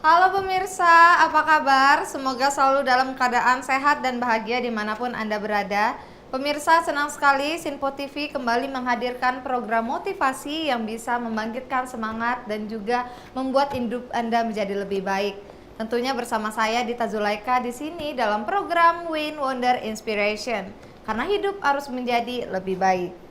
Halo pemirsa, apa kabar? Semoga selalu dalam keadaan sehat dan bahagia dimanapun Anda berada. Pemirsa, senang sekali Sinpo TV kembali menghadirkan program motivasi yang bisa membangkitkan semangat dan juga membuat hidup Anda menjadi lebih baik. Tentunya bersama saya Dita Zulaika di sini dalam program Win Wonder Inspiration. Karena hidup harus menjadi lebih baik.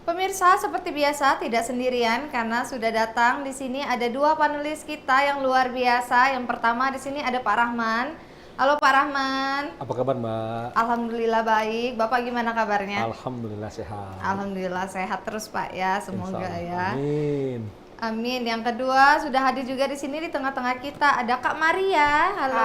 Pemirsa, seperti biasa tidak sendirian karena sudah datang di sini ada dua panelis kita yang luar biasa. Yang pertama di sini ada Pak Rahman. Halo Pak Rahman. Apa kabar Mbak? Alhamdulillah baik. Bapak gimana kabarnya? Alhamdulillah sehat. Alhamdulillah sehat terus Pak ya, semoga ya. Amin. Amin. Yang kedua sudah hadir juga di sini di tengah-tengah kita ada Kak Maria. Halo.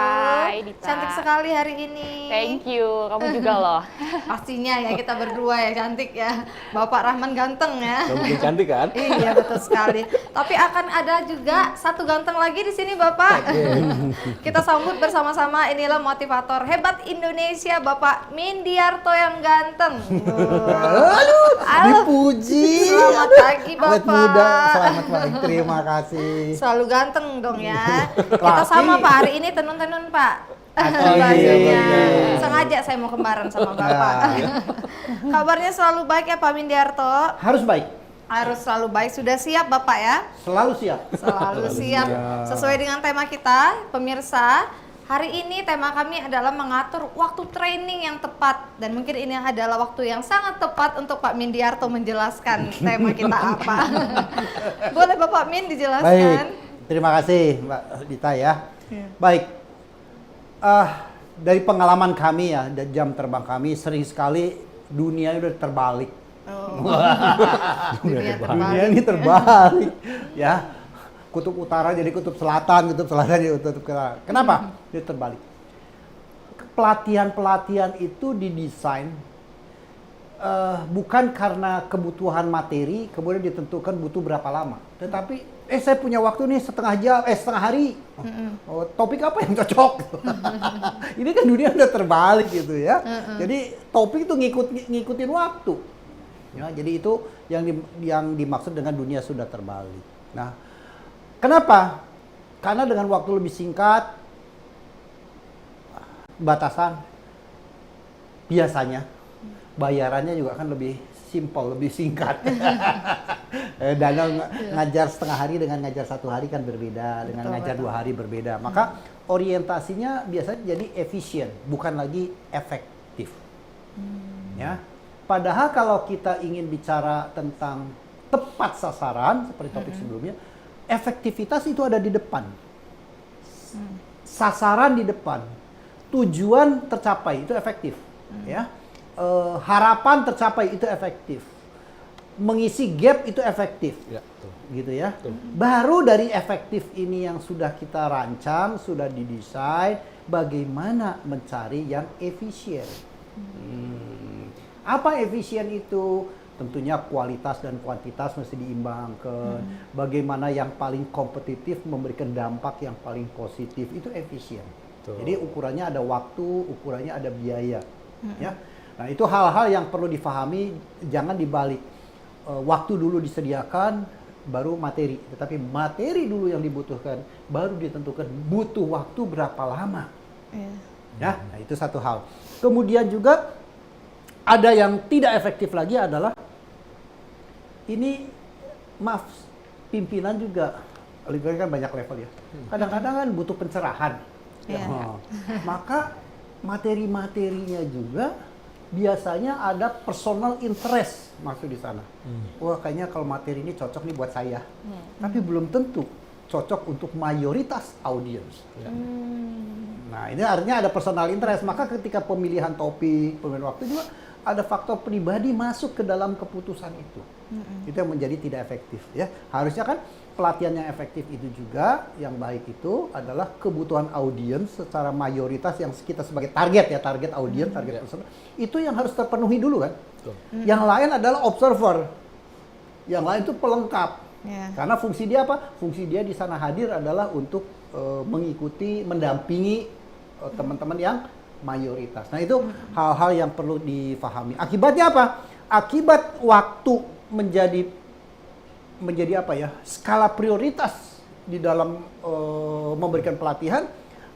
Hai Dita. Cantik sekali hari ini. Thank you, kamu juga loh. Pastinya ya kita berdua ya cantik ya. Bapak Rahman ganteng ya. Kamu bikin cantik kan? Iya betul sekali. Tapi akan ada juga satu ganteng lagi di sini Bapak. Kita sambut bersama-sama, inilah motivator hebat Indonesia Bapak Mindiarto yang ganteng. Aduh, dipuji. Selamat pagi Awet Bapak. muda, selamat pagi. Terima kasih. Selalu ganteng dong ya. Kita sama Pak hari ini tenun-tenun Pak. iya, Bajunya. benar. Sengaja saya mau kembaran sama Bapak. Kabarnya selalu baik ya Pak Mindiarto. Harus baik, Harus selalu baik. Sudah siap Bapak ya? selalu siap. Selalu siap. Sesuai dengan tema kita, pemirsa. Hari ini tema kami adalah mengatur waktu training yang tepat. Dan mungkin ini adalah waktu yang sangat tepat untuk Pak Mindiarto menjelaskan tema kita apa. Boleh Bapak Min dijelaskan? Baik, terima kasih Mbak Dita ya. Baik, dari pengalaman kami ya, dan jam terbang kami sering sekali dunia udah terbalik. Oh. Dunia ini terbalik ya. Kutub utara jadi kutub selatan jadi kutub utara. Kenapa? Dia terbalik. Pelatihan-pelatihan itu didesain bukan karena kebutuhan materi, kemudian ditentukan butuh berapa lama. Tetapi, saya punya waktu nih setengah hari. Oh, topik apa yang cocok? Ini kan dunia udah terbalik gitu ya. Jadi topik itu ngikutin waktu. Ya, jadi itu yang dimaksud dengan dunia sudah terbalik. Nah, kenapa? Karena dengan waktu lebih singkat, batasan, biasanya bayarannya juga kan lebih simpel, lebih singkat. Dana ngajar setengah hari dengan ngajar satu hari kan berbeda, dengan ngajar 2 hari berbeda. Maka orientasinya biasanya jadi efisien, bukan lagi efektif. Ya. Padahal kalau kita ingin bicara tentang tepat sasaran, seperti topik sebelumnya, efektivitas itu ada di depan. Sasaran di depan. Tujuan tercapai itu efektif. Ya. Harapan tercapai itu efektif. Mengisi gap itu efektif. Ya, betul. Gitu ya. Betul. Baru dari efektif ini yang sudah kita rancang, sudah didesain, bagaimana mencari yang efisien. Apa efisien itu? Tentunya kualitas dan kuantitas mesti diimbangkan. Bagaimana yang paling kompetitif memberikan dampak yang paling positif, itu efisien. Betul. Jadi ukurannya ada waktu, ukurannya ada biaya. Ya. Nah, itu hal-hal yang perlu difahami, jangan dibalik. Waktu dulu disediakan, baru materi. Tetapi materi dulu yang dibutuhkan, baru ditentukan butuh waktu berapa lama. Ya, nah itu satu hal. Kemudian juga ada yang tidak efektif lagi adalah ini, maaf, pimpinan juga kan banyak level ya. Kadang-kadang kan butuh pencerahan. Maka materi-materinya juga biasanya ada personal interest masuk di sana. Wah, kayaknya kalau materi ini cocok nih buat saya. Tapi belum tentu cocok untuk mayoritas audiens. Nah, ini artinya ada personal interest. Maka ketika pemilihan topik, pemilihan waktu juga ada faktor pribadi masuk ke dalam keputusan itu. Itu yang menjadi tidak efektif ya. Harusnya kan pelatihan yang efektif itu juga, yang baik itu adalah kebutuhan audiens secara mayoritas yang kita sebagai target ya, target audiens, target personal. Itu yang harus terpenuhi dulu kan. Yang lain adalah observer. Yang lain itu pelengkap. Karena fungsi dia apa? Fungsi dia di sana hadir adalah untuk mengikuti, mendampingi teman-teman yang mayoritas. Nah, itu hal-hal yang perlu difahami. Akibatnya apa? Akibat waktu menjadi menjadi apa ya, skala prioritas di dalam memberikan pelatihan,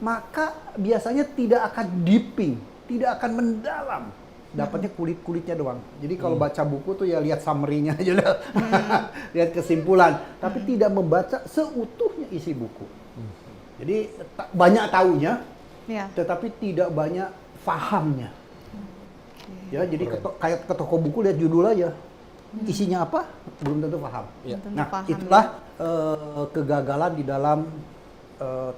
maka biasanya tidak akan deeping, tidak akan mendalam, dapatnya kulit-kulitnya doang. Jadi kalau baca buku tuh ya lihat summary-nya aja lah, lihat kesimpulan, tapi tidak membaca seutuhnya isi buku. Jadi banyak taunya, Ya. tetapi tidak banyak fahamnya. Ya, jadi kayak ke toko buku lihat judul aja, isinya apa belum tentu paham. Ya. Tentu Nah, paham, itulah kegagalan di dalam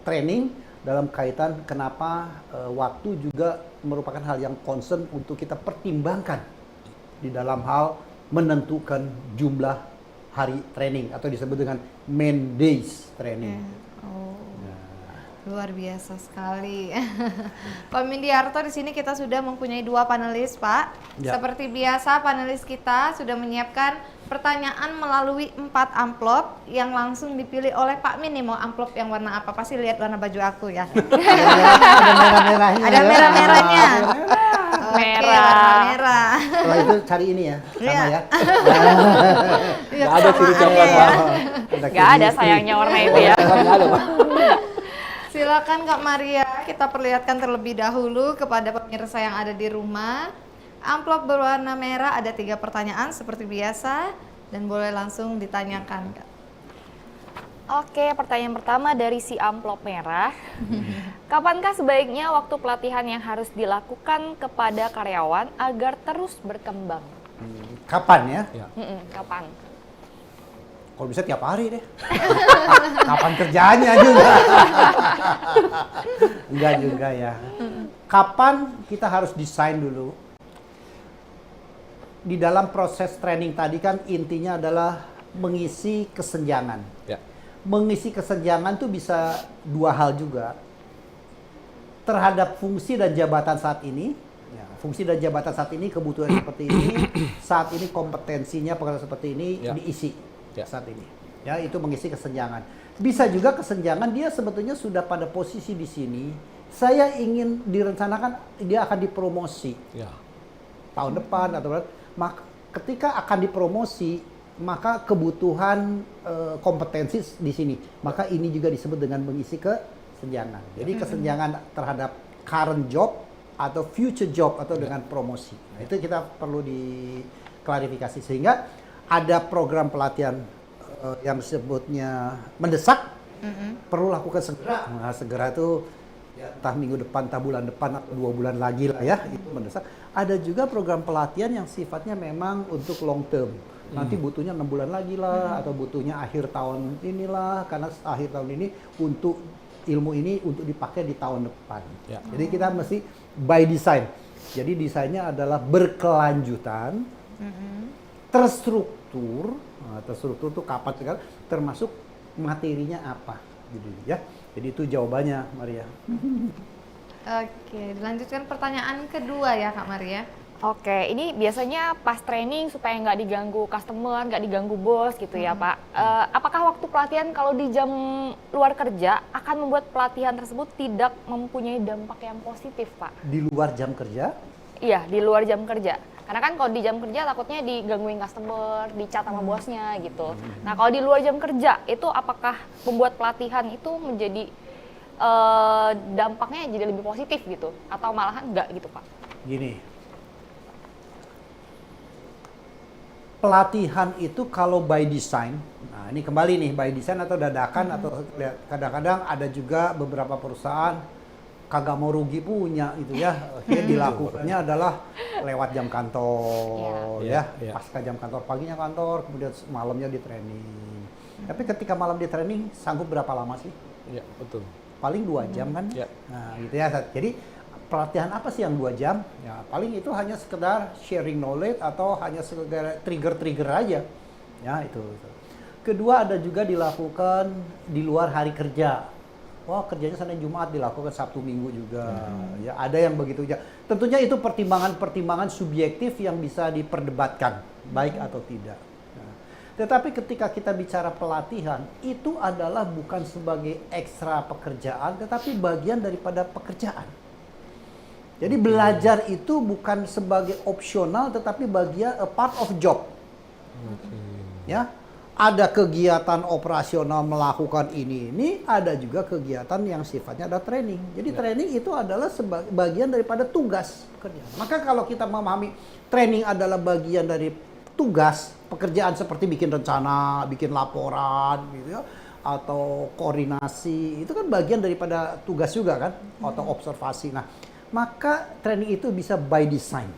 training dalam kaitan kenapa waktu juga merupakan hal yang concern untuk kita pertimbangkan di dalam hal menentukan jumlah hari training atau disebut dengan main days training. Oh. Luar biasa sekali. Pak Mindiarto, di sini kita sudah mempunyai 2 panelis, Pak. Ya. Seperti biasa, panelis kita sudah menyiapkan pertanyaan melalui 4 amplop yang langsung dipilih oleh Pak Min. Nih, mau amplop yang warna apa? Pasti lihat warna baju aku ya. Ada merah-merahnya. Ada ya. merah-merahnya. Oke, Merah. warna merah. Setelah itu cari ini ya, sama Iya. ya. Iya, Nggak ada ciri kesamaannya cawat, ya. Pak. Nggak ada sayangnya warna itu ya. Nggak ada, Pak. Silakan Kak Maria, kita perlihatkan terlebih dahulu kepada pemirsa yang ada di rumah. Amplop berwarna merah, ada 3 pertanyaan seperti biasa dan boleh langsung ditanyakan, Kak. Oke, pertanyaan pertama dari si amplop merah. Kapankah sebaiknya waktu pelatihan yang harus dilakukan kepada karyawan agar terus berkembang? Kapan ya? Ya. Kapan? Kalau bisa tiap hari deh. Kapan kerjanya juga. Enggak juga ya. Kapan kita harus desain dulu. Di dalam proses training tadi kan intinya adalah mengisi kesenjangan. Ya. Mengisi kesenjangan tuh bisa 2 hal juga. Terhadap fungsi dan jabatan saat ini. Ya, fungsi dan jabatan saat ini, kebutuhan seperti ini. Saat ini kompetensinya pekerjaan seperti ini Ya. diisi. Ya. Saat ini, ya itu mengisi kesenjangan. Bisa juga kesenjangan dia sebetulnya sudah pada posisi di sini. Saya ingin direncanakan dia akan dipromosi Ya. tahun depan atau maka ketika akan dipromosi maka kebutuhan kompetensi di sini. Maka ini juga disebut dengan mengisi kesenjangan. Jadi kesenjangan terhadap current job atau future job atau dengan promosi. Nah, itu kita perlu diklarifikasi sehingga ada program pelatihan yang disebutnya mendesak, perlu lakukan segera. Nah, segera itu ya, entah minggu depan, entah bulan depan, atau 2 bulan lagi lah ya, itu mendesak. Ada juga program pelatihan yang sifatnya memang untuk long term. Nanti butuhnya 6 bulan lagi lah, atau butuhnya akhir tahun inilah, karena akhir tahun ini untuk ilmu ini untuk dipakai di tahun depan. Ya. Jadi kita mesti by design. Jadi desainnya adalah berkelanjutan, terstruktur. Nah, terstruktur itu kapan segala, termasuk materinya apa, gitu ya. Jadi itu jawabannya, Maria. Oke, dilanjutkan pertanyaan kedua ya Kak Maria. Oke, ini biasanya pas training supaya nggak diganggu customer, nggak diganggu bos gitu ya Pak. Apakah waktu pelatihan kalau di jam luar kerja akan membuat pelatihan tersebut tidak mempunyai dampak yang positif Pak? Di luar jam kerja, Iya, di luar jam kerja. Karena kan kalau di jam kerja takutnya digangguin customer, dicat sama bosnya gitu. Nah kalau di luar jam kerja itu apakah membuat pelatihan itu menjadi dampaknya jadi lebih positif gitu? Atau malahan enggak gitu Pak? gini. Pelatihan itu kalau by design, nah ini kembali nih by design atau dadakan atau kadang-kadang ada juga beberapa perusahaan kagak mau rugi punya gitu ya. Dilakukannya adalah lewat jam kantor Ya. ya, pasca jam kantor, paginya kantor, kemudian malamnya di training. Tapi ketika malam di training sanggup berapa lama sih? Ya, betul. Paling 2 jam kan? Ya. Nah, gitu ya. Jadi pelatihan apa sih yang 2 jam? Ya, paling itu hanya sekedar sharing knowledge atau hanya sekedar trigger-trigger aja. Ya, itu. Kedua ada juga dilakukan di luar hari kerja. Wah, kerjanya Senin Jumat dilakukan Sabtu Minggu juga. Ya, ada yang begitu aja. Tentunya itu pertimbangan-pertimbangan subjektif yang bisa diperdebatkan, baik atau tidak. Nah, tetapi ketika kita bicara pelatihan, itu adalah bukan sebagai ekstra pekerjaan, tetapi bagian daripada pekerjaan. Jadi belajar itu bukan sebagai opsional, tetapi bagian a part of job. Ya, ada kegiatan operasional melakukan ini, ada juga kegiatan yang sifatnya ada training. Jadi training itu adalah bagian daripada tugas pekerjaan. Maka kalau kita memahami training adalah bagian dari tugas pekerjaan seperti bikin rencana, bikin laporan, gitu ya, atau koordinasi, itu kan bagian daripada tugas juga kan, atau observasi. Nah, maka training itu bisa by design,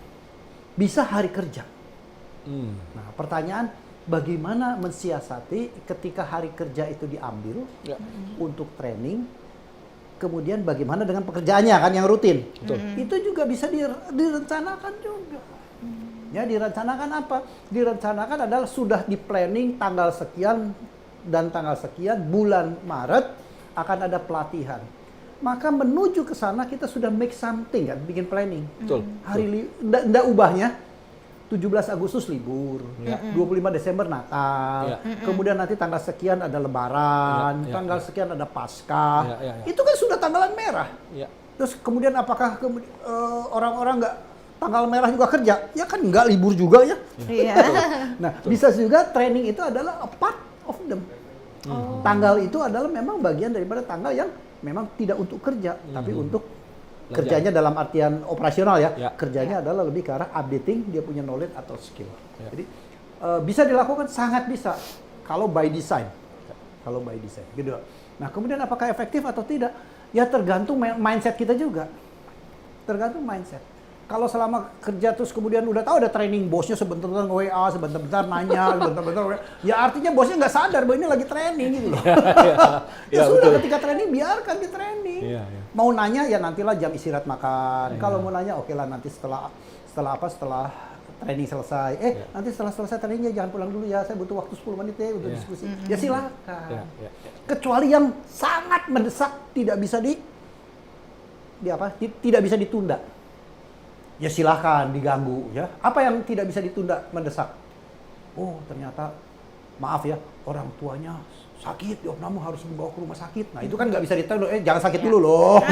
bisa hari kerja. Nah, pertanyaan, bagaimana mensiasati ketika hari kerja itu diambil untuk training, kemudian bagaimana dengan pekerjaannya kan yang rutin. Itu juga bisa direncanakan juga. Ya, direncanakan apa? Direncanakan adalah sudah di planning tanggal sekian dan tanggal sekian bulan Maret akan ada pelatihan. Maka menuju ke sana kita sudah make something kan, bikin planning. Betul. Nggak ubahnya. 17 Agustus libur, 25 Desember Natal, kemudian nanti tanggal sekian ada Lebaran, tanggal sekian ada Paskah, itu kan sudah tanggalan merah. Terus kemudian apakah orang-orang nggak tanggal merah juga kerja? Ya kan nggak libur juga ya. Nah, bisa juga training itu adalah a part of them. Tanggal itu adalah memang bagian daripada tanggal yang memang tidak untuk kerja, tapi untuk kerjanya dalam artian operasional ya. Kerjanya adalah lebih ke arah updating dia punya knowledge atau skill. Jadi bisa dilakukan, sangat bisa kalau by design. Kalau by design gitu. Nah, kemudian apakah efektif atau tidak? Ya tergantung mindset kita juga. Tergantung mindset. Kalau selama kerja terus kemudian udah tahu ada training, bosnya sebentar-bentar WA, sebentar-bentar nanya, sebentar-bentar WA, ya artinya bosnya nggak sadar bahwa ini lagi training gitu loh. Ya sudah, ketika training biarkan di training. Mau nanya ya nantilah jam istirahat makan. Kalau mau nanya oke lah nanti setelah training selesai. Nanti setelah selesai trainingnya jangan pulang dulu ya, saya butuh waktu 10 menit ya untuk diskusi. Ya silakan. Kecuali yang sangat mendesak tidak bisa tidak bisa ditunda. Ya silahkan diganggu ya. Apa yang tidak bisa ditunda mendesak? Oh ternyata maaf ya, orang tuanya sakit, ya kamu harus membawa ke rumah sakit. Nah itu kan nggak bisa ditunda. Jangan sakit dulu loh.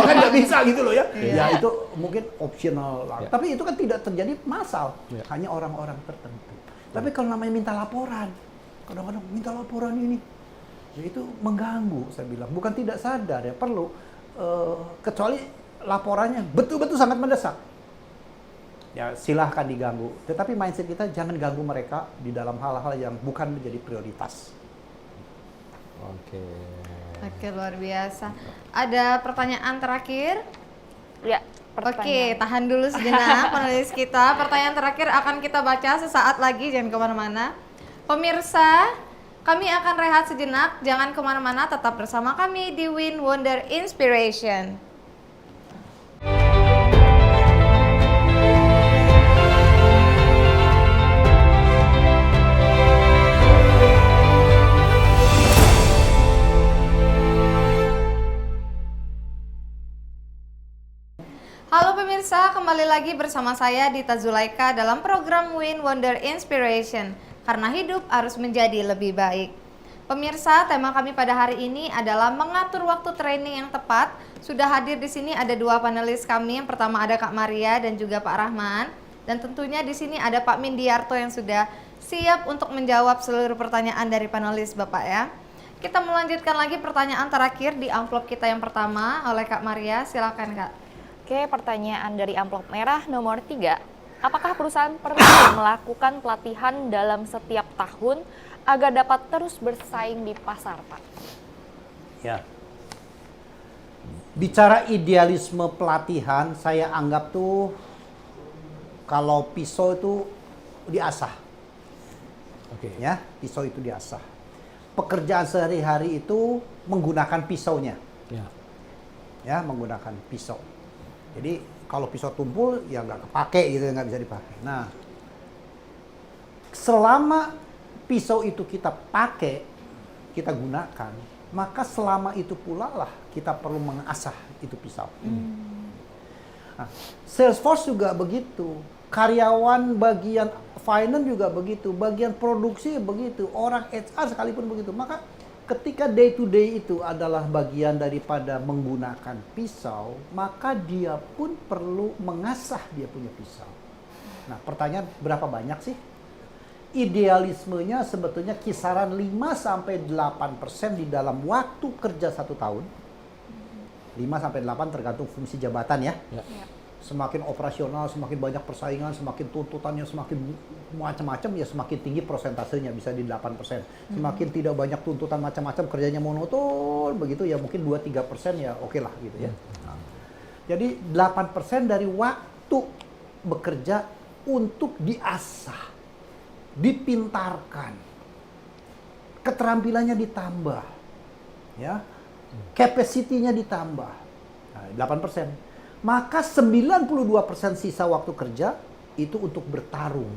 Kan nggak bisa gitu loh ya. Ya itu mungkin optional lah. Tapi itu kan tidak terjadi massal. Hanya orang-orang tertentu. Tapi kalau namanya minta laporan, kadang-kadang minta laporan ini, ya itu mengganggu saya bilang. Bukan tidak sadar ya, perlu. Kecuali laporannya betul-betul sangat mendesak. Ya silahkan diganggu, tetapi mindset kita jangan ganggu mereka di dalam hal-hal yang bukan menjadi prioritas. Oke, luar biasa. Ada pertanyaan terakhir? Ya, Oke, tahan dulu sejenak panelis kita. Pertanyaan terakhir akan kita baca sesaat lagi, jangan kemana-mana. Pemirsa, kami akan rehat sejenak, jangan kemana-mana, tetap bersama kami di Win Wonder Inspiration. Halo pemirsa, kembali lagi bersama saya Dita Zulaika dalam program Win Wonder Inspiration. Karena hidup harus menjadi lebih baik. Pemirsa, tema kami pada hari ini adalah mengatur waktu training yang tepat. Sudah hadir di sini ada dua panelis kami. Yang pertama ada Kak Maria dan juga Pak Rahman. Dan tentunya di sini ada Pak Mindiarto yang sudah siap untuk menjawab seluruh pertanyaan dari panelis Bapak ya. Kita melanjutkan lagi pertanyaan terakhir di amplop kita yang pertama oleh Kak Maria. Silakan Kak. Oke, pertanyaan dari amplop merah nomor 3. Apakah perusahaan perlu melakukan pelatihan dalam setiap tahun agar dapat terus bersaing di pasar, Pak? Ya. Bicara idealisme pelatihan, saya anggap tuh kalau pisau itu diasah. Ya, pisau itu diasah. Pekerjaan sehari-hari itu menggunakan pisaunya. Ya, menggunakan pisau. Jadi kalau pisau tumpul ya nggak kepake gitu, nggak bisa dipakai. Nah, selama pisau itu kita pakai, kita gunakan, maka selama itu pula lah kita perlu mengasah itu pisau. Nah, Salesforce juga begitu, karyawan bagian finance juga begitu, bagian produksi begitu, orang HR sekalipun begitu. Maka ketika day to day itu adalah bagian daripada menggunakan pisau, maka dia pun perlu mengasah dia punya pisau. Nah, pertanyaan berapa banyak sih idealismenya sebetulnya kisaran 5-8% di dalam waktu kerja 1 tahun. 5-8 tergantung fungsi jabatan ya. Ya. Semakin operasional, semakin banyak persaingan, semakin tuntutannya semakin macam-macam, ya semakin tinggi persentasenya, bisa di 8%. Semakin tidak banyak tuntutan macam-macam, kerjanya monoton begitu ya mungkin 2-3% ya oke lah gitu ya. Jadi 8% dari waktu bekerja untuk diasah, dipintarkan, keterampilannya ditambah, ya, capacity-nya ditambah, nah, 8%. Maka 92% sisa waktu kerja itu untuk bertarung,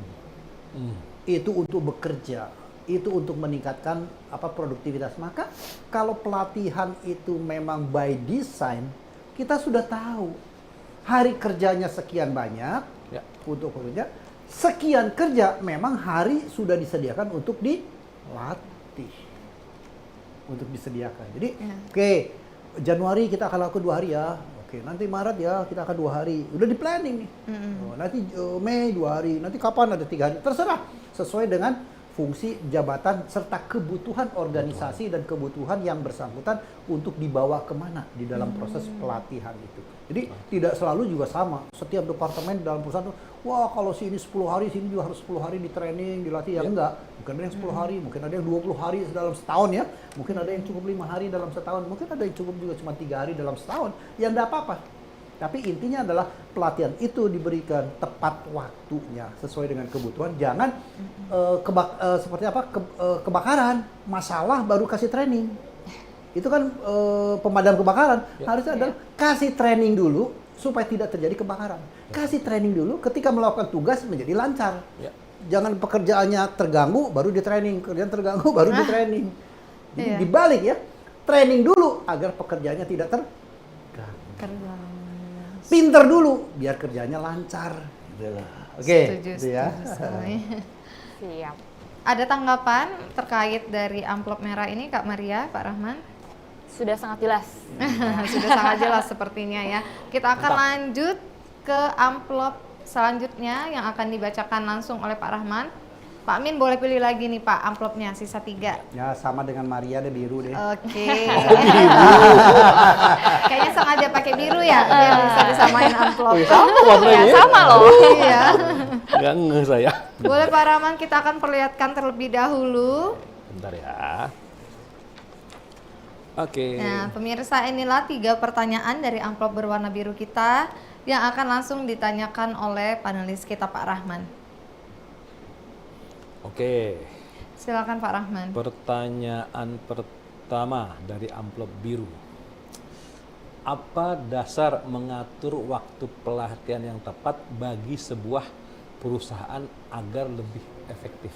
itu untuk bekerja, itu untuk meningkatkan produktivitas. Maka kalau pelatihan itu memang by design, kita sudah tahu hari kerjanya sekian banyak Ya. untuk bekerja, sekian kerja memang hari sudah disediakan untuk dilatih, untuk disediakan. Jadi oke, Januari kita akan lakukan 2 hari ya. Oke, nanti Maret ya kita akan 2 hari. Udah di planning nih. Nanti Mei 2 hari. Nanti kapan ada 3 hari. Terserah. Sesuai dengan fungsi jabatan serta kebutuhan organisasi dan kebutuhan yang bersangkutan untuk dibawa kemana di dalam proses pelatihan itu. Jadi tidak selalu juga sama. Setiap departemen dalam perusahaan itu, wah kalau sini 10 hari, sini juga harus 10 hari di training, dilatih. Ya enggak. Mungkin ada yang 10 hari, mungkin ada yang 20 hari dalam setahun ya. Mungkin ada yang cukup 5 hari dalam setahun. Mungkin ada yang cukup juga cuma 3 hari dalam setahun. Ya enggak apa-apa. Tapi intinya adalah pelatihan itu diberikan tepat waktunya sesuai dengan kebutuhan. Jangan kebakaran, masalah baru kasih training. Itu kan pemadam kebakaran. Harusnya adalah kasih training dulu supaya tidak terjadi kebakaran. Kasih training dulu ketika melakukan tugas menjadi lancar. Jangan pekerjaannya terganggu baru di training, kerjaan terganggu baru di training. Jadi dibalik ya, training dulu agar pekerjaannya tidak terganggu. Pinter dulu biar kerjanya lancar. Oke, Setuju ya. Siap. Ada tanggapan terkait dari amplop merah ini Kak Maria, Pak Rahman? Sudah sangat jelas. Sudah sangat jelas sepertinya ya. Kita akan lanjut ke amplop selanjutnya yang akan dibacakan langsung oleh Pak Rahman. Pak Min boleh pilih lagi nih Pak amplopnya, sisa 3. Ya sama dengan Maria deh, biru deh. Oke. Kayaknya sengaja pakai biru ya, biar bisa disamain amplop. Sama warnanya. Ya, sama loh. Iya. Nggak ngeh saya. Boleh Pak Rahman, kita akan perlihatkan terlebih dahulu. Bentar ya. Oke. Nah, pemirsa, inilah 3 pertanyaan dari amplop berwarna biru kita yang akan langsung ditanyakan oleh panelis kita Pak Rahman. Oke. Silakan Pak Rahman. Pertanyaan pertama dari amplop biru. Apa dasar mengatur waktu pelatihan yang tepat bagi sebuah perusahaan agar lebih efektif?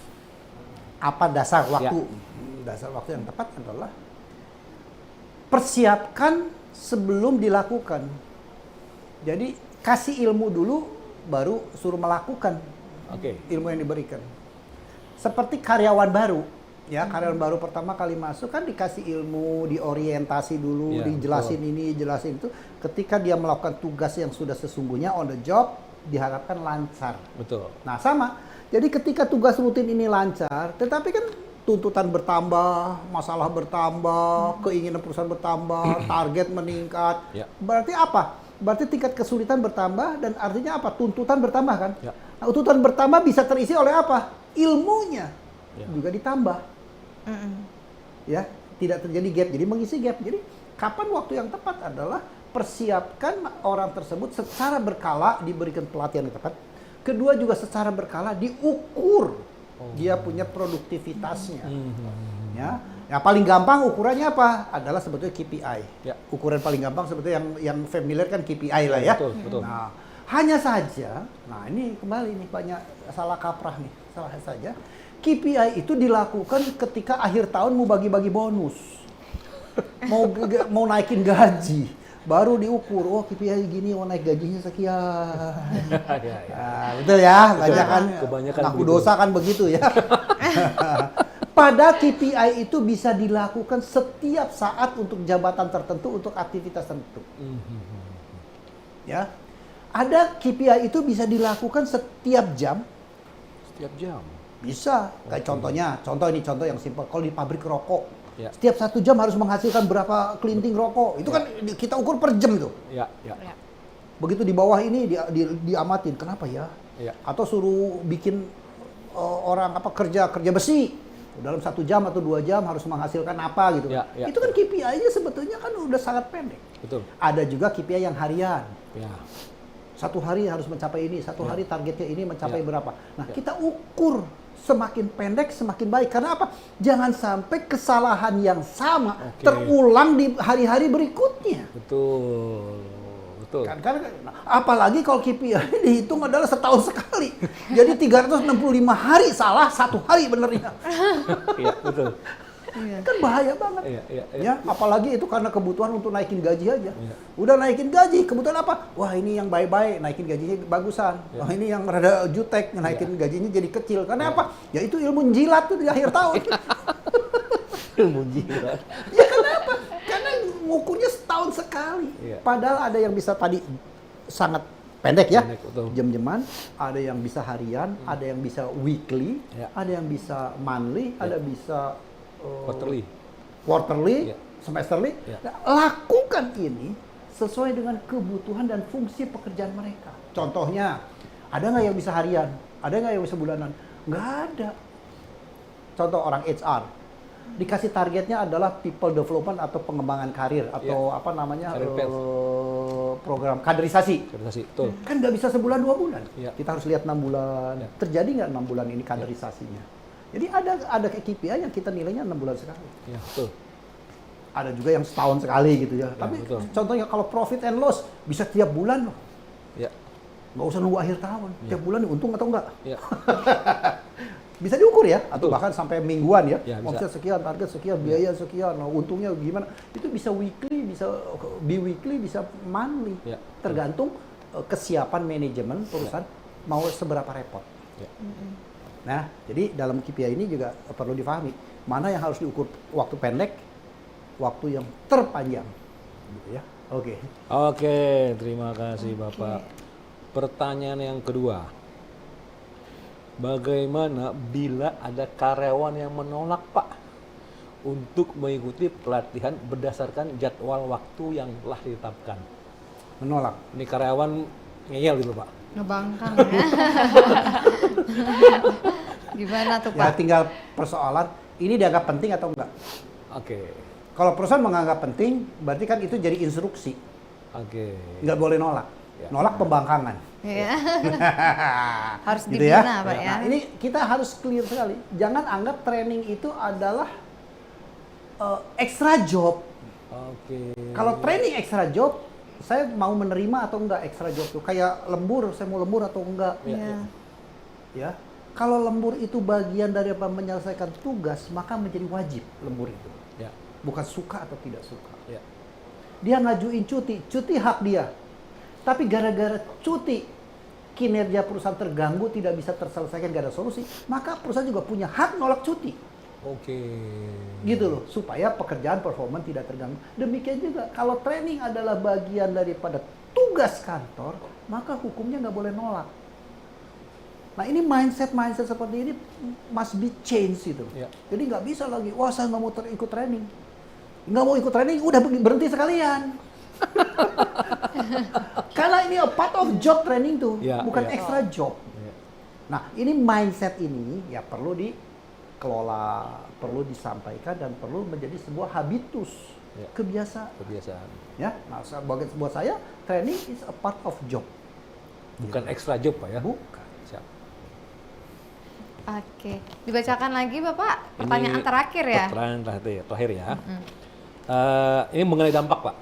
Apa dasar waktu? Dasar waktu yang tepat adalah persiapkan sebelum dilakukan. Jadi kasih ilmu dulu, baru suruh melakukan ilmu yang diberikan. Seperti karyawan baru, ya karyawan baru pertama kali masuk kan dikasih ilmu, diorientasi dulu, dijelasin ini, jelasin itu. Ketika dia melakukan tugas yang sudah sesungguhnya on the job, diharapkan lancar. Betul. Nah sama, jadi ketika tugas rutin ini lancar, tetapi kan tuntutan bertambah, masalah bertambah, keinginan perusahaan bertambah, target meningkat. Berarti apa? Berarti tingkat kesulitan bertambah dan artinya apa? Tuntutan bertambah kan? Nah, tuntutan bertambah bisa terisi oleh apa? Ilmunya juga ditambah. Ya, tidak terjadi gap. Jadi mengisi gap. Jadi kapan waktu yang tepat adalah persiapkan orang tersebut secara berkala, diberikan pelatihan yang tepat. Kedua juga secara berkala diukur dia punya produktivitasnya. Ya paling gampang ukurannya apa? Adalah sebetulnya KPI. Ukuran paling gampang sebetulnya yang familiar kan KPI lah ya. Betul. Nah, hanya saja, nah ini kembali nih banyak salah kaprah nih. Salah saja, KPI itu dilakukan ketika akhir tahun mau bagi-bagi bonus, mau naikin gaji, baru diukur. Oh KPI gini, mau naik gajinya sekian. Nah, betul ya, banyak kan. Kebanyakan Ngaku dosa kan begitu ya. Pada KPI itu bisa dilakukan setiap saat untuk jabatan tertentu, untuk aktivitas tertentu. Ya, ada KPI itu bisa dilakukan setiap jam. Setiap jam. Bisa. Kayak contoh yang simpel. Kalau di pabrik rokok, Ya. setiap 1 jam harus menghasilkan berapa kelinting rokok. Itu kan kita ukur per jam tuh. Ya, ya. Ya. Begitu di bawah ini diamatin. Kenapa ya? Ya. Atau suruh bikin orang kerja besi. Dalam 1 jam atau 2 jam harus menghasilkan apa gitu. Ya, ya. Itu kan KPI-nya sebetulnya kan udah sangat pendek. Betul. Ada juga KPI yang harian. Ya. 1 hari harus mencapai ini, 1 hari targetnya ini mencapai Ya. berapa. Nah, Ya. kita ukur semakin pendek semakin baik. Karena apa? Jangan sampai kesalahan yang sama Oke. terulang di hari-hari berikutnya. Betul. Betul. Karena apalagi kalau KPI dihitung adalah setahun sekali. Jadi 365 hari salah, 1 hari benernya. Iya, betul. Kan bahaya banget. Iya, iya, iya. Ya, apalagi itu karena kebutuhan untuk naikin gaji aja. Iya. Udah naikin gaji, kebutuhan apa? Wah, ini yang baik-baik, naikin gajinya bagusan. Iya. Wah, ini yang rada jutek, naikin gajinya jadi kecil. Karena Iya. apa? Ya itu ilmu jilat tuh di akhir tahun. Ilmu jilat. Ya kenapa? Karena ngukurnya setahun sekali. Iya. Padahal ada yang bisa tadi sangat pendek ya, Pendek, betul. jam-jaman. Ada yang bisa harian, ada yang bisa weekly, Ya. ada yang bisa monthly, ada bisa quarterly, Ya. semesterly. Ya. Nah, lakukan ini sesuai dengan kebutuhan dan fungsi pekerjaan mereka. Contohnya, ada nggak yang bisa harian? Ada nggak yang bisa bulanan? Nggak ada. Contoh orang HR, dikasih targetnya adalah people development atau pengembangan karir atau apa namanya Career path. program kaderisasi. Kaderisasi, betul. Kan nggak bisa sebulan 2 bulan. Ya. Kita harus lihat 6 bulan. Ya. Terjadi nggak 6 bulan ini kaderisasinya? Jadi ada KPI yang kita nilainya 6 bulan sekali. Ya, betul. Ada juga yang setahun sekali gitu ya. Tapi betul. contohnya kalau profit and loss bisa tiap bulan loh. Ya. Nggak usah nunggu akhir tahun. Tiap bulan nih untung atau enggak. Ya. Bisa diukur ya, atau Betul. bahkan sampai mingguan ya. Ya, bisa. Omset sekian, target sekian, biaya sekian, nah, untungnya gimana. Itu bisa weekly, bisa bi-weekly, bisa monthly. Ya. Tergantung kesiapan manajemen perusahaan mau seberapa repot. Ya. Nah, jadi dalam KPI ini juga perlu difahami mana yang harus diukur waktu pendek, waktu yang terpanjang, gitu ya. Oke. Oke, terima kasih Bapak. Pertanyaan yang kedua. Bagaimana bila ada karyawan yang menolak, Pak, untuk mengikuti pelatihan berdasarkan jadwal waktu yang telah ditetapkan? Menolak. Ini karyawan ngeyel gitu, Pak. Ngebangkang ya. Gimana tuh Ya Pak? tinggal persoalan ini dianggap penting atau enggak. Oke. Kalau perusahaan menganggap penting, berarti kan itu jadi instruksi. Oke. Nggak boleh nolak. Ya. Nolak pembangkangan. Iya. Harus Gitu dibina Pak ya. Nah, ini kita harus clear sekali. Jangan anggap training itu adalah extra job. Oke. Kalau training extra job, saya mau menerima atau enggak extra job itu. Kayak lembur, saya mau lembur atau enggak. Iya. Ya. Kalau lembur itu bagian dari menyelesaikan tugas, maka menjadi wajib lembur itu. Ya. Bukan suka atau tidak suka. Ya. Dia ngajuin cuti hak dia. Tapi gara-gara cuti, kinerja perusahaan terganggu, tidak bisa terselesaikan, gak ada solusi, maka perusahaan juga punya hak nolak cuti. Oke. Gitu loh, supaya pekerjaan performa tidak terganggu. Demikian juga, kalau training adalah bagian daripada tugas kantor, maka hukumnya nggak boleh nolak. Nah ini mindset seperti ini must be change gitu. Ya. Jadi nggak bisa lagi, wah saya nggak mau ikut training. Nggak mau ikut training, udah berhenti sekalian. Karena ini a part of job training tuh, Ya, bukan ya. extra job. Ya. Nah ini mindset ini ya perlu dikelola, perlu disampaikan dan perlu menjadi sebuah habitus, Ya. kebiasaan. Ya, nah buat saya training is a part of job. Bukan extra job, Pak ya? Bukan. Siap. Oke. Dibacakan lagi Bapak Ini pertanyaan terakhir ya. Pertanyaan terakhir ya. Ini mengenai dampak, Pak.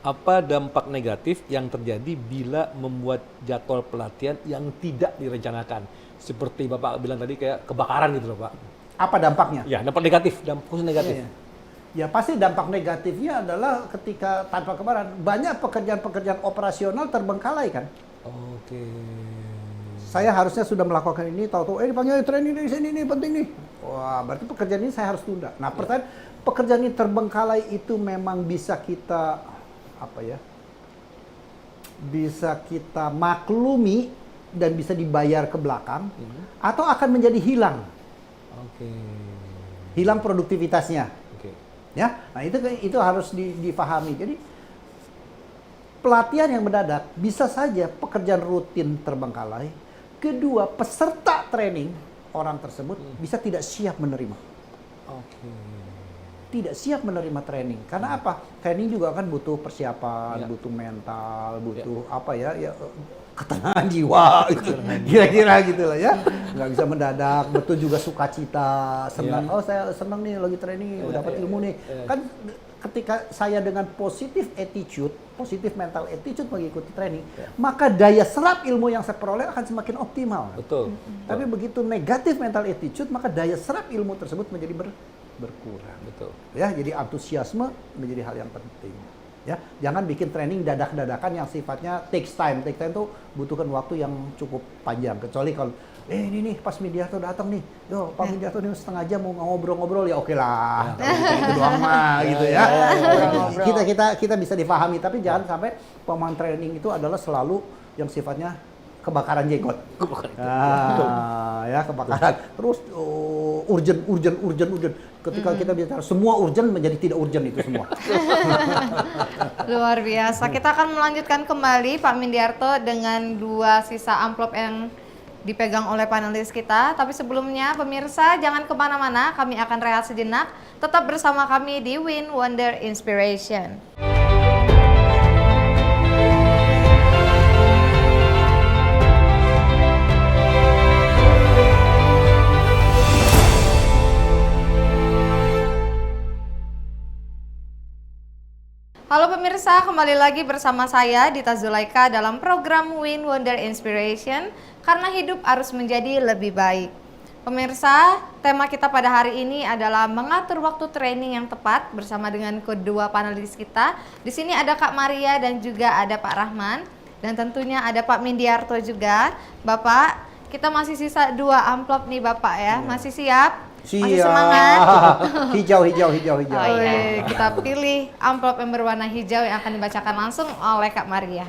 Apa dampak negatif yang terjadi bila membuat jadwal pelatihan yang tidak direncanakan? Seperti Bapak bilang tadi kayak kebakaran gitu loh, Pak. Apa dampaknya? Ya, dampak negatif, dampak khusus negatif. Iya, iya. Ya pasti dampak negatifnya adalah ketika tanpa kebakaran banyak pekerjaan-pekerjaan operasional terbengkalai kan. Oke. Saya harusnya sudah melakukan ini, tahu-tahu dipanggil training di sini nih penting nih. Wah, berarti pekerjaan ini saya harus tunda. Nah, pertanyaan pekerjaan ini terbengkalai itu memang bisa kita bisa kita maklumi dan bisa dibayar ke belakang, atau akan menjadi hilang, Oke. hilang produktivitasnya. Oke. Ya, nah itu harus difahami. Jadi pelatihan yang mendadak bisa saja pekerjaan rutin terbengkalai. Kedua, peserta training orang tersebut bisa tidak siap menerima. Oke. Tidak siap menerima training. Karena apa? Training juga kan butuh persiapan, Ya. butuh mental, butuh apa ya, ketenangan jiwa gitu. Kira-kira gitu lah ya. Nggak bisa mendadak, betul juga sukacita, senang. Ya. Oh, saya senang nih lagi training, dapat ilmu nih. Ya. Kan ketika saya dengan positif attitude, positif mental attitude mengikuti training, maka daya serap ilmu yang saya peroleh akan semakin optimal. Betul. Tapi begitu negatif mental attitude, maka daya serap ilmu tersebut menjadi berkurang. Betul. Ya, jadi antusiasme menjadi hal yang penting. Ya, jangan bikin training dadak-dadakan yang sifatnya takes time. Take time itu butuhkan waktu yang cukup panjang. Kecuali kalau ini nih pas Midiarto datang nih, yo Pak Midiarto nih setengah jam mau ngobrol-ngobrol, ya oke lah. Itu doang mah gitu ya. Kita bisa difahami, tapi jangan sampai pemain training itu adalah selalu yang sifatnya kebakaran jenggot. Ya kebakaran. Terus urgent. Ketika kita bicara semua urgent menjadi tidak urgent itu semua. Luar biasa. Kita akan melanjutkan kembali Pak Mindiarto dengan 2 sisa amplop yang dipegang oleh panelis kita. Tapi sebelumnya pemirsa jangan kemana-mana, kami akan rehat sejenak. Tetap bersama kami di Win Wonder Inspiration. Halo pemirsa, kembali lagi bersama saya Dita Zulaika dalam program Win Wonder Inspiration, karena hidup harus menjadi lebih baik. Pemirsa, tema kita pada hari ini adalah mengatur waktu training yang tepat bersama dengan kedua panelis kita. Di sini ada Kak Maria dan juga ada Pak Rahman, dan tentunya ada Pak Mindiarto juga. Bapak, kita masih sisa 2 amplop nih Bapak ya, masih siap? Masih semangat? Hijau. Oke, kita pilih amplop yang berwarna hijau yang akan dibacakan langsung oleh Kak Maria.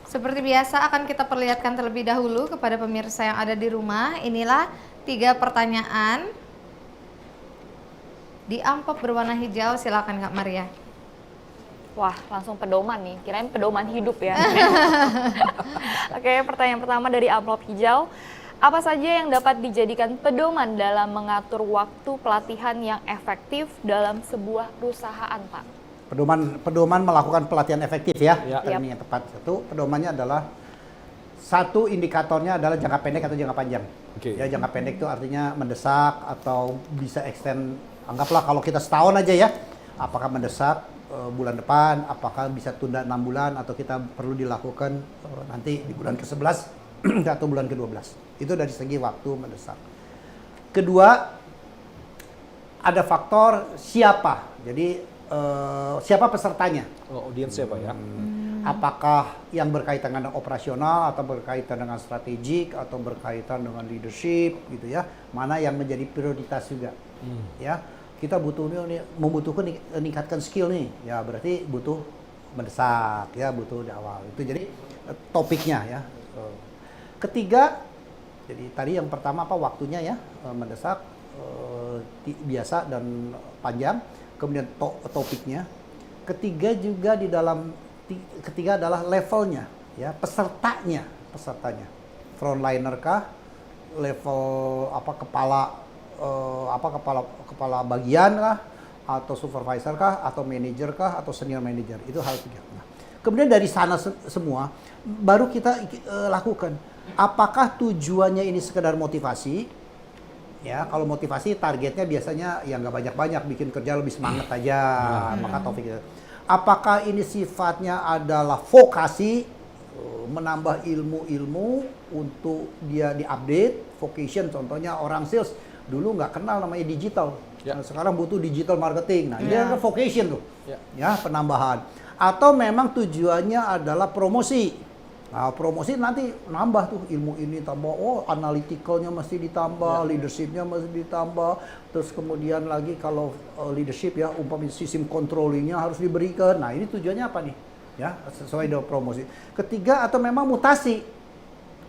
Seperti biasa akan kita perlihatkan terlebih dahulu kepada pemirsa yang ada di rumah. Inilah 3 pertanyaan di amplop berwarna hijau. Silakan Kak Maria. Wah, langsung pedoman nih. Kirain pedoman hidup ya. Oke, pertanyaan pertama dari amplop hijau. Apa saja yang dapat dijadikan pedoman dalam mengatur waktu pelatihan yang efektif dalam sebuah perusahaan, Pak? Pedoman melakukan pelatihan efektif ya. Ya. Training yang tepat. Pedomannya adalah satu indikatornya adalah jangka pendek atau jangka panjang. Oke. Ya, jangka pendek itu artinya mendesak atau bisa extend. Anggaplah kalau kita setahun aja ya. Apakah mendesak bulan depan, apakah bisa tunda 6 bulan atau kita perlu dilakukan nanti di bulan ke-11 atau bulan ke-12. Itu dari segi waktu mendesak. Kedua, ada faktor siapa. Jadi siapa pesertanya? Oh, audiensnya Pak ya. Apakah yang berkaitan dengan operasional atau berkaitan dengan strategik atau berkaitan dengan leadership gitu ya. Mana yang menjadi prioritas juga. Ya. Kita membutuhkan meningkatkan skill nih. Ya, berarti butuh mendesak ya, butuh di awal. Itu jadi topiknya ya. Ketiga, jadi tadi yang pertama apa waktunya ya, mendesak, biasa dan panjang. Kemudian topiknya. Ketiga adalah levelnya, ya pesertanya. Frontliner kah, level kepala bagian kah, atau supervisor kah, atau manager kah, atau senior manager. Itu hal 3. Nah, kemudian dari sana semua baru kita lakukan. Apakah tujuannya ini sekedar motivasi? Ya, kalau motivasi targetnya biasanya ya nggak banyak-banyak, bikin kerja lebih semangat aja, maka topik itu. Apakah ini sifatnya adalah vokasi, menambah ilmu-ilmu untuk dia diupdate, vocation, contohnya orang sales dulu nggak kenal namanya digital, nah, sekarang butuh digital marketing. Nah, ini adalah vocation tuh, ya penambahan. Atau memang tujuannya adalah promosi. Nah, promosi nanti nambah tuh ilmu ini tambah, analyticalnya mesti ditambah, leadershipnya mesti ditambah, terus kemudian lagi kalau leadership ya umpamanya sistem controllingnya harus diberikan. Nah, ini tujuannya apa nih? ya, sesuai dengan promosi. Ketiga, atau memang mutasi.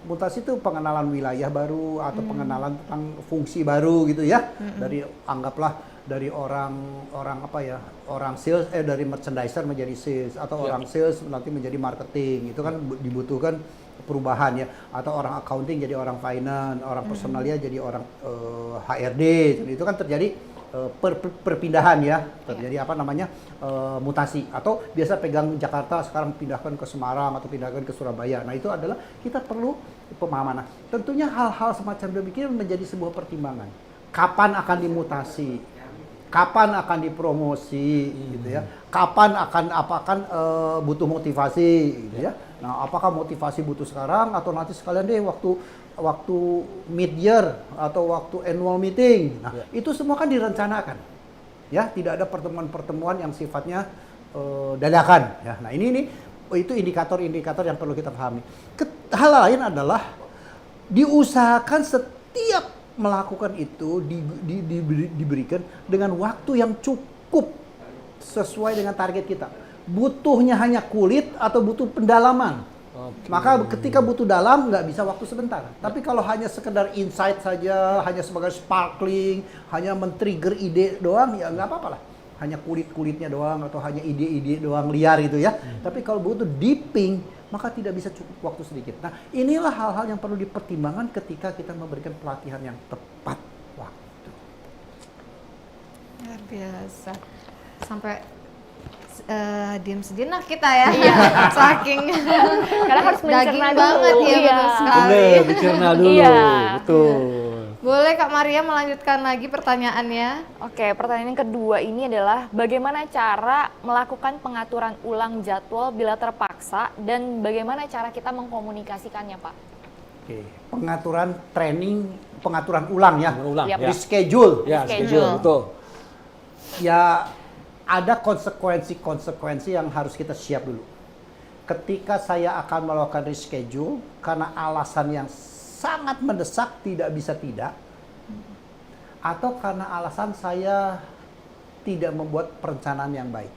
Mutasi itu pengenalan wilayah baru atau pengenalan tentang fungsi baru gitu ya. Dari anggaplah dari orang apa ya, orang sales dari merchandiser menjadi sales, atau orang sales nanti menjadi marketing. Itu kan dibutuhkan perubahan ya, atau orang accounting jadi orang finance, orang personalia jadi orang HRD. Jadi itu kan terjadi perpindahan ya, terjadi apa namanya mutasi. Atau biasa pegang Jakarta sekarang pindahkan ke Semarang atau pindahkan ke Surabaya. Nah itu adalah kita perlu pemahaman. Nah, tentunya hal-hal semacam demikian menjadi sebuah pertimbangan. Kapan akan dimutasi? Kapan akan dipromosi, gitu ya? Kapan akan butuh motivasi, gitu ya? Nah, apakah motivasi butuh sekarang atau nanti sekalian deh waktu mid year atau waktu annual meeting? Nah, itu semua kan direncanakan, ya. Tidak ada pertemuan-pertemuan yang sifatnya dadakan, ya. Nah, itu indikator-indikator yang perlu kita pahami. Hal lain adalah diusahakan setiap melakukan itu diberikan dengan waktu yang cukup sesuai dengan target kita. Butuhnya hanya kulit atau butuh pendalaman. Maka ketika butuh dalam nggak bisa waktu sebentar. Tapi kalau hanya sekedar insight saja, hanya sebagai sparkling, hanya men-trigger ide doang, ya nggak apa-apa lah. Hanya kulit-kulitnya doang atau hanya ide-ide doang liar gitu ya. Tapi kalau butuh deeping, maka tidak bisa cukup waktu sedikit. Nah, inilah hal-hal yang perlu dipertimbangkan ketika kita memberikan pelatihan yang tepat waktu. Luar biasa. Sampai diam sejenak kita ya. Saking Karena harus daging mencerna banget dulu. ya, Iya. betul sekali. Bener, dicerna dulu. Iya. Betul. Boleh Kak Maria melanjutkan lagi pertanyaannya? Oke, pertanyaan yang kedua ini adalah bagaimana cara melakukan pengaturan ulang jadwal bila terpaksa dan bagaimana cara kita mengkomunikasikannya, Pak? Oke, pengaturan training, pengaturan ulang ya. Ulang, Yap. ya. Reschedule. Ya, Schedule. schedule, betul. Ya, ada konsekuensi yang harus kita siap dulu. Ketika saya akan melakukan reschedule karena alasan yang sangat mendesak tidak bisa tidak, atau karena alasan saya tidak membuat perencanaan yang baik.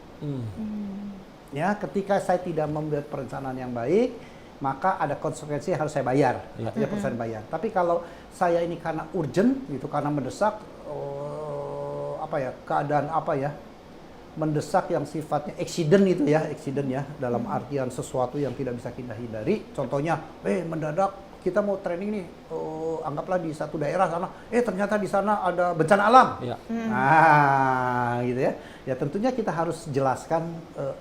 Ya, ketika saya tidak membuat perencanaan yang baik, maka ada konsekuensi yang harus saya bayar, artinya perusahaan bayar. Tapi kalau saya ini karena urgent, gitu, karena mendesak, keadaan mendesak yang sifatnya accident itu ya, dalam artian sesuatu yang tidak bisa kita hindari. Contohnya, mendadak kita mau training nih, anggaplah di satu daerah sana, ternyata di sana ada bencana alam. Ya. Nah, gitu ya. Ya tentunya kita harus jelaskan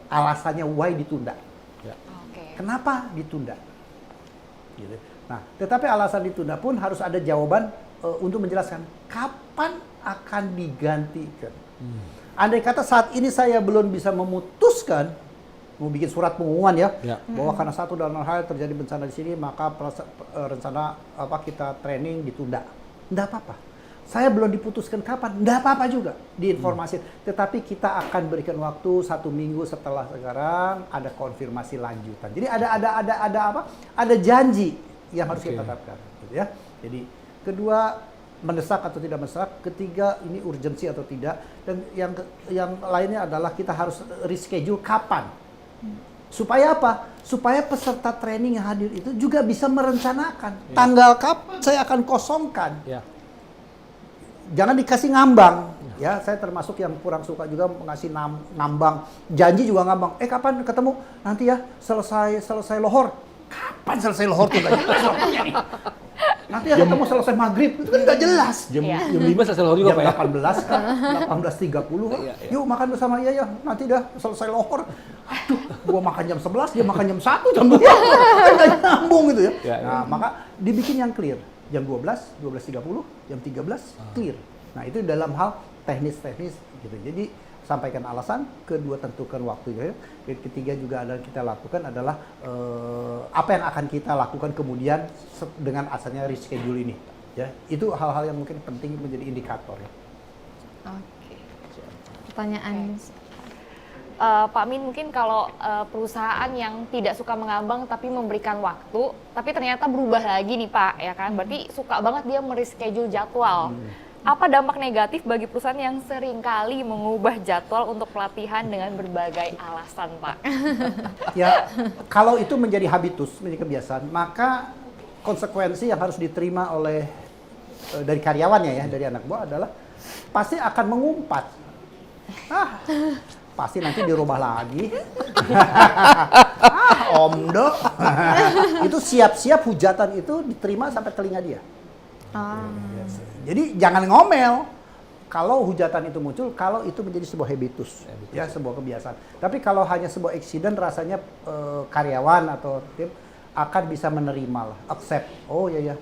alasannya why ditunda. Ya. Oke. Kenapa ditunda? Gitu. Nah, tetapi alasan ditunda pun harus ada jawaban untuk menjelaskan kapan akan digantikan. Andai kata saat ini saya belum bisa memutuskan mau bikin surat pengumuman ya, bahwa karena satu dan lain hal terjadi bencana di sini, maka rencana kita training ditunda. Nggak apa-apa. Saya belum diputuskan kapan, nggak apa-apa juga diinformasi. Tetapi kita akan berikan waktu 1 minggu setelah sekarang ada konfirmasi lanjutan. Jadi ada janji yang harus kita tetapkan, gitu ya. Jadi kedua, mendesak atau tidak mendesak. Ketiga, ini urgensi atau tidak. Dan yang lainnya adalah kita harus reschedule kapan. Supaya apa? Supaya peserta training yang hadir itu juga bisa merencanakan tanggal kapan saya akan kosongkan. Ya. Jangan dikasih ngambang. Ya, saya termasuk yang kurang suka juga mengasih ngambang. Janji juga ngambang. Kapan ketemu? Nanti ya, selesai lohor. Kapan selesai lohor tuh? Nggak jelas waktunya nih. Nanti ya ketemu selesai maghrib, itu kan nggak jelas. Jam 5 selesai lohor juga, Jam Pak ya? 18 kan, 18.30. Iya. Yuk makan bersama, ya, nanti dah selesai lohor. Aduh, gua makan jam 11, dia makan jam 1, jam 2. Kan nggak nyambung gitu ya. Ya, Nah, maka dibikin yang clear. Jam 12, 12.30, jam 13, clear. Nah, itu dalam hal teknis-teknis gitu. Jadi, sampaikan alasan, kedua tentukan waktunya. Ketiga juga ada kita lakukan adalah apa yang akan kita lakukan kemudian dengan asalnya reschedule ini. Ya, itu hal-hal yang mungkin penting menjadi indikator ya. Oke. Pertanyaan Pak Min, mungkin kalau perusahaan yang tidak suka mengambang tapi memberikan waktu, tapi ternyata berubah lagi nih Pak, ya kan? Berarti suka banget dia mereschedule jadwal. Apa dampak negatif bagi perusahaan yang seringkali mengubah jadwal untuk pelatihan dengan berbagai alasan, Pak? Ya, kalau itu menjadi habitus, menjadi kebiasaan, maka konsekuensi yang harus diterima oleh dari karyawannya ya, dari anak buah adalah pasti akan mengumpat. Pasti nanti dirubah lagi. Omdo. Itu siap-siap hujatan itu diterima sampai telinga dia. Jadi jangan ngomel kalau hujatan itu muncul, kalau itu menjadi sebuah habitus, ya sebuah kebiasaan. Tapi kalau hanya sebuah accident, rasanya karyawan atau tim akan bisa menerima lah, accept. Oh ya,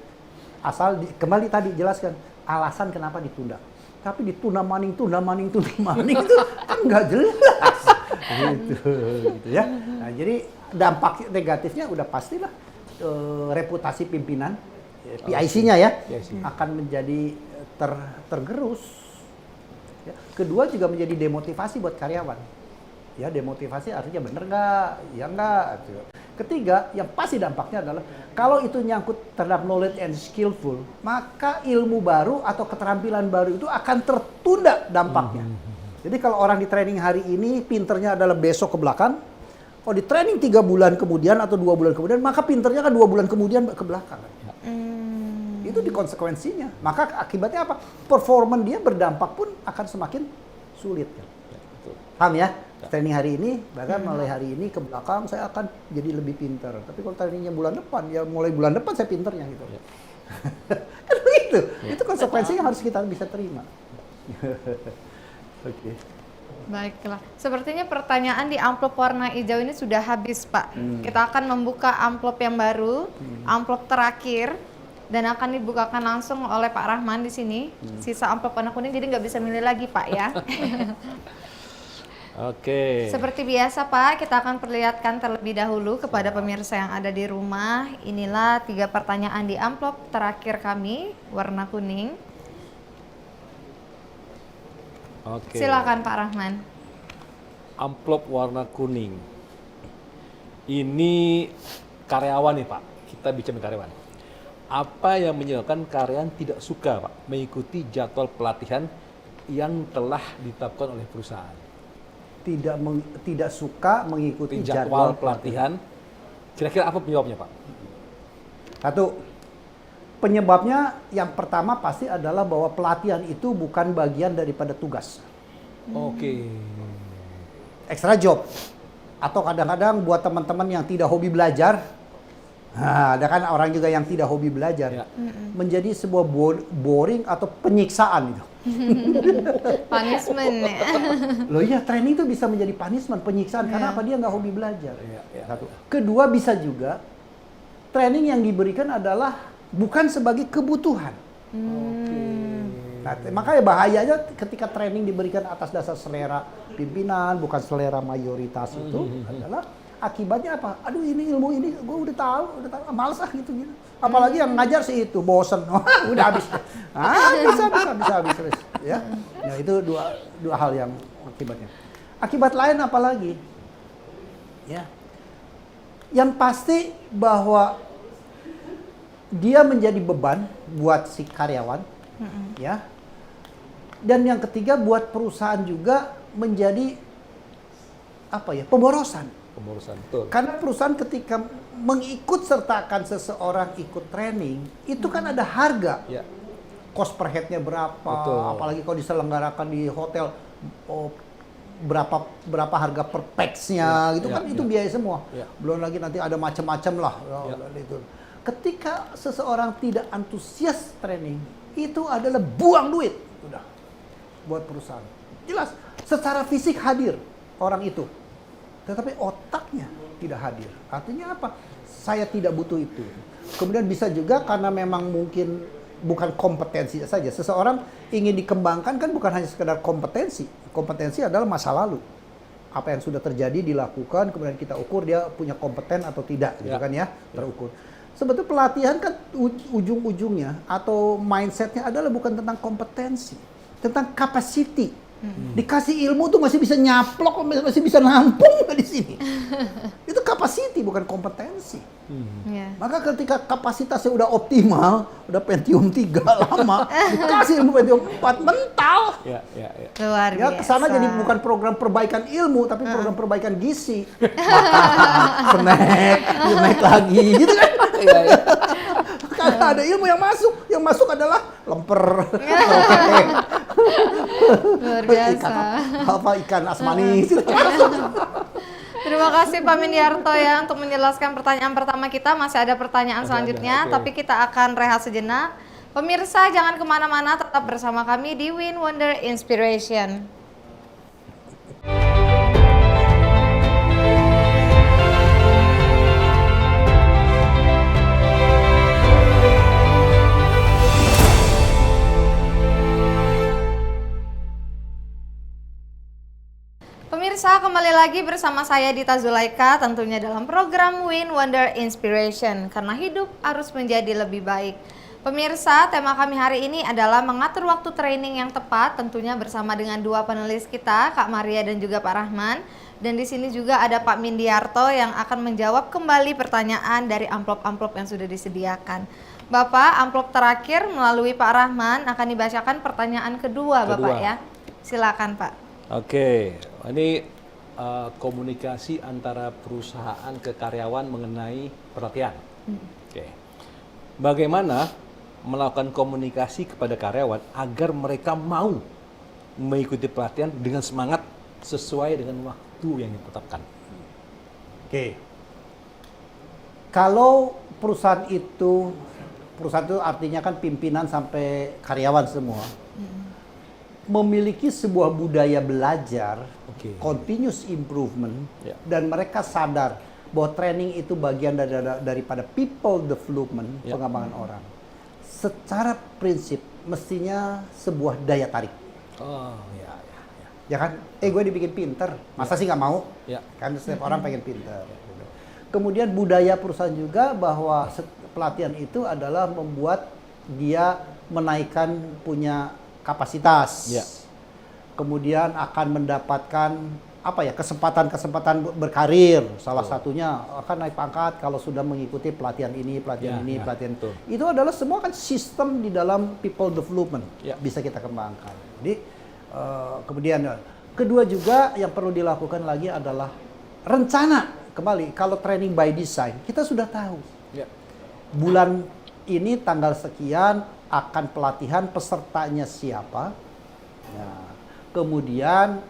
asal kembali tadi jelaskan alasan kenapa ditunda. Tapi ditunda maning itu kan nggak jelas. gitu ya. Nah, jadi dampak negatifnya udah pastilah reputasi pimpinan. PIC-nya ya akan menjadi tergerus. Ya. Kedua juga menjadi demotivasi buat karyawan. Ya, demotivasi artinya bener nggak? Ya nggak. Ketiga, yang pasti dampaknya adalah kalau itu nyangkut terhadap knowledge and skillful, maka ilmu baru atau keterampilan baru itu akan tertunda dampaknya. Jadi kalau orang di training hari ini pinternya adalah besok ke belakang, kalau di training 3 bulan kemudian atau 2 bulan kemudian, maka pinternya kan 2 bulan kemudian ke belakang. Itu di konsekuensinya. Maka akibatnya apa? Performan dia berdampak pun akan semakin sulit. Paham ya? Training hari ini, bahkan mulai hari ini ke belakang saya akan jadi lebih pintar. Tapi kalau trainingnya bulan depan, ya mulai bulan depan saya pintarnya gitu. Kan begitu. Itu konsekuensinya harus kita bisa terima. Oke. Baiklah, sepertinya pertanyaan di amplop warna hijau ini sudah habis, Pak. Kita akan membuka amplop yang baru, amplop terakhir, dan akan dibukakan langsung oleh Pak Rahman di sini. Sisa amplop warna kuning, jadi nggak bisa milih lagi, Pak ya. Oke. Seperti biasa, Pak, kita akan perlihatkan terlebih dahulu kepada pemirsa yang ada di rumah. Inilah 3 pertanyaan di amplop terakhir kami, warna kuning. Oke. Silakan Pak Rahman. Amplop warna kuning. Ini karyawan nih Pak. Kita bicara karyawan. Apa yang menyebabkan karyawan tidak suka Pak mengikuti jadwal pelatihan yang telah ditetapkan oleh perusahaan? Tidak suka mengikuti jadwal pelatihan. Kira-kira apa penyebabnya Pak? Satu, penyebabnya yang pertama pasti adalah bahwa pelatihan itu bukan bagian daripada tugas. Oke. Extra job. Atau kadang-kadang buat teman-teman yang tidak hobi belajar, ada kan orang juga yang tidak hobi belajar, menjadi sebuah boring atau penyiksaan itu. Punishment ya. Loh iya, training itu bisa menjadi punishment, penyiksaan, karena apa? Dia nggak hobi belajar. Satu. Kedua, bisa juga training yang diberikan adalah bukan sebagai kebutuhan. Nah, makanya bahayanya ketika training diberikan atas dasar selera pimpinan, bukan selera mayoritas itu adalah akibatnya apa? Aduh, ini ilmu ini gue udah tahu, males gitu. Apalagi yang ngajar sih itu bosen, udah habis. Bisa. Ya, nah, itu dua hal yang akibatnya. Akibat lain apa lagi? Ya, yang pasti bahwa dia menjadi beban buat si karyawan, ya. Dan yang ketiga buat perusahaan juga menjadi apa ya, pemborosan. Betul. Karena perusahaan ketika mengikut sertakan seseorang ikut training, itu kan ada harga. Ya. Cost per head-nya berapa, Betul. apalagi kalau diselenggarakan di hotel, berapa harga per pax-nya, gitu kan, itu biaya semua. Belum lagi nanti ada macam-macam lah. Itu. Ketika seseorang tidak antusias training, itu adalah buang duit, udah, buat perusahaan. Jelas, secara fisik hadir orang itu, tetapi otaknya tidak hadir. Artinya apa? Saya tidak butuh itu. Kemudian bisa juga karena memang mungkin bukan kompetensi saja. Seseorang ingin dikembangkan kan bukan hanya sekedar kompetensi. Kompetensi adalah masa lalu. Apa yang sudah terjadi dilakukan, kemudian kita ukur dia punya kompeten atau tidak, gitu kan ya, terukur. Sebetulnya pelatihan kan ujung-ujungnya atau mindsetnya adalah bukan tentang kompetensi, tentang capacity. Dikasih ilmu tuh masih bisa nyaplok, masih bisa nampung di sini. Itu capacity bukan kompetensi. Iya. Maka ketika kapasitasnya udah optimal, udah Pentium 3 lama, dikasih ilmu Pentium 4 mental. Ya, ya, ya. Luar Ya biasa. kesana jadi bukan program perbaikan ilmu, tapi program perbaikan gizi. Makan, snack, naik lagi, gitu kan? Iya, iya. Karena ada ilmu yang masuk adalah lemper, Luar biasa. ikan asmanis. Terima kasih Pak Mindiarto ya untuk menjelaskan pertanyaan pertama kita. Masih ada pertanyaan Masih selanjutnya, ada, oke. tapi kita akan rehat sejenak. Pemirsa jangan kemana-mana, tetap bersama kami di Win Wonder Inspiration. Pemirsa, kembali lagi bersama saya Dita Zulaika, tentunya dalam program Win Wonder Inspiration, karena hidup harus menjadi lebih baik. Pemirsa, tema kami hari ini adalah mengatur waktu training yang tepat, tentunya bersama dengan dua panelis kita, Kak Maria dan juga Pak Rahman. Dan di sini juga ada Pak Mindiarto yang akan menjawab kembali pertanyaan dari amplop-amplop yang sudah disediakan. Bapak, amplop terakhir melalui Pak Rahman akan dibacakan pertanyaan kedua. Bapak ya. Silakan Pak. Oke, ini komunikasi antara perusahaan ke karyawan mengenai pelatihan. Oke, bagaimana melakukan komunikasi kepada karyawan agar mereka mau mengikuti pelatihan dengan semangat sesuai dengan waktu yang ditetapkan? Oke. Kalau perusahaan itu artinya kan pimpinan sampai karyawan semua. Memiliki sebuah budaya belajar, continuous improvement, dan mereka sadar bahwa training itu bagian daripada people development, pengembangan orang. Secara prinsip mestinya sebuah daya tarik. Oh, ya, ya, ya. Ya kan, gue dibikin pinter, masa sih nggak mau? Ya. Kan setiap orang pengen pinter. Gitu. Kemudian budaya perusahaan juga bahwa pelatihan itu adalah membuat dia menaikkan punya kapasitas. Ya. Kemudian akan mendapatkan kesempatan berkarir. Salah satunya akan naik pangkat kalau sudah mengikuti pelatihan ini, pelatihan pelatihan itu. Itu adalah semua kan sistem di dalam people development bisa kita kembangkan. Jadi kemudian kedua juga yang perlu dilakukan lagi adalah rencana. Kembali kalau training by design kita sudah tahu. Bulan ini tanggal sekian akan pelatihan, pesertanya siapa, kemudian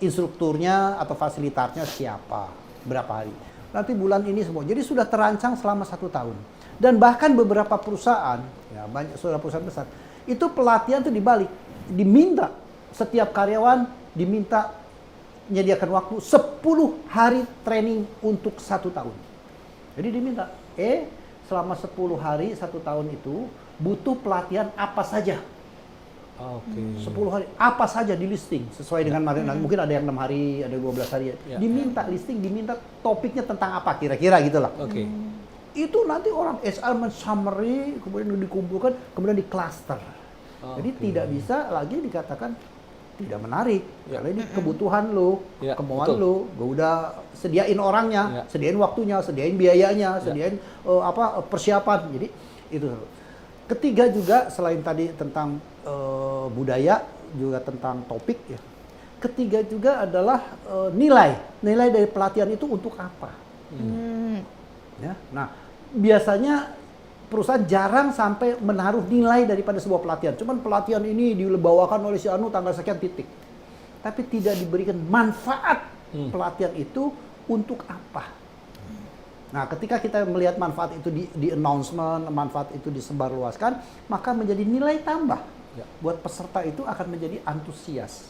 instrukturnya atau fasilitatornya siapa, berapa hari. Nanti bulan ini semua. Jadi sudah terancang selama 1 tahun. Dan bahkan beberapa perusahaan, banyak perusahaan besar, itu pelatihan itu dibalik, diminta setiap karyawan diminta menyediakan waktu 10 hari training untuk 1 tahun. Jadi diminta, selama 10 hari 1 tahun itu butuh pelatihan apa saja. Oke. 10 hari, apa saja di listing sesuai dengan mungkin ada yang 6 hari, ada 12 hari. Diminta listing, diminta topiknya tentang apa kira-kira gitulah. Oke. Itu nanti orang HR men-summary, kemudian dikumpulkan, kemudian di cluster. Jadi tidak bisa lagi dikatakan tidak menarik. Karena ini kebutuhan lo, kemauan lo, gue udah sediain orangnya, sediain waktunya, sediain biayanya, sediain persiapan. Jadi itu. Ketiga juga selain tadi tentang budaya, juga tentang topik ya. Ketiga juga adalah nilai dari pelatihan itu untuk apa. Ya, nah biasanya perusahaan jarang sampai menaruh nilai daripada sebuah pelatihan. Cuman pelatihan ini dibawakan oleh si Anu tanggal sekian titik. Tapi tidak diberikan manfaat pelatihan itu untuk apa. Nah, ketika kita melihat manfaat itu di announcement, manfaat itu disebarluaskan, maka menjadi nilai tambah. Buat peserta itu akan menjadi antusias.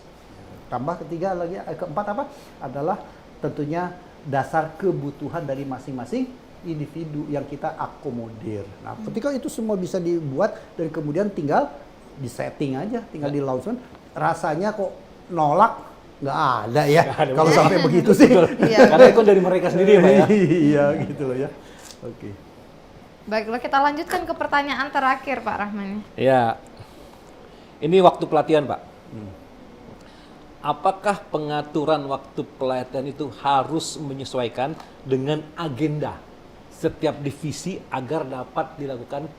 Tambah ketiga lagi, keempat apa? Adalah tentunya dasar kebutuhan dari masing-masing individu yang kita akomodir. Nah, ketika itu semua bisa dibuat dan kemudian tinggal di setting aja, tinggal di launchment, rasanya kok nolak nggak ada ya. Kalau sampai begitu sih. Karena itu dari mereka sendiri ya, Pak ya. Iya, gitu loh ya. Oke. Baiklah, kita lanjutkan ke pertanyaan terakhir Pak Rahman. Ya, ini waktu pelatihan Pak. apakah pengaturan waktu pelatihan itu harus menyesuaikan dengan agenda setiap divisi agar dapat dilakukan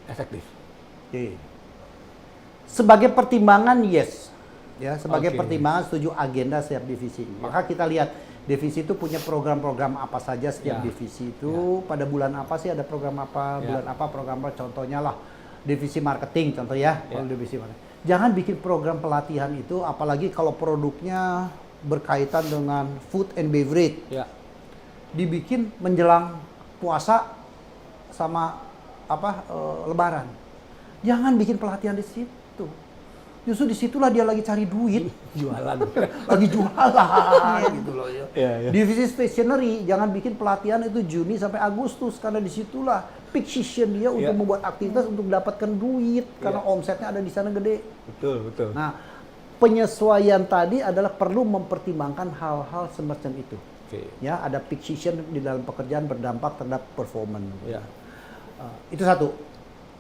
efektif? Oke. Sebagai pertimbangan yes, ya sebagai Oke. pertimbangan setuju agenda setiap divisi. Maka kita lihat divisi itu punya program-program apa saja setiap Ya. divisi itu pada bulan apa sih ada program apa, Ya. bulan apa program apa, contohnya lah divisi marketing contoh ya, Ya. kalau divisi marketing. Jangan bikin program pelatihan itu apalagi kalau produknya berkaitan dengan food and beverage. Ya, Dibikin menjelang puasa sama Lebaran. Jangan bikin pelatihan di situ. Justru disitulah dia lagi cari duit, jualan. lagi jualan gitu loh ya. Iya, iya. Divisi stationery jangan bikin pelatihan itu Juni sampai Agustus karena disitulah peak season dia untuk Iya. membuat aktivitas untuk dapatkan duit karena Iya. omsetnya ada di sana gede. Betul, betul. Nah, penyesuaian tadi adalah perlu mempertimbangkan hal-hal semacam itu. Oke. Ya, ada peak season di dalam pekerjaan berdampak terhadap performance. Ya. Itu satu.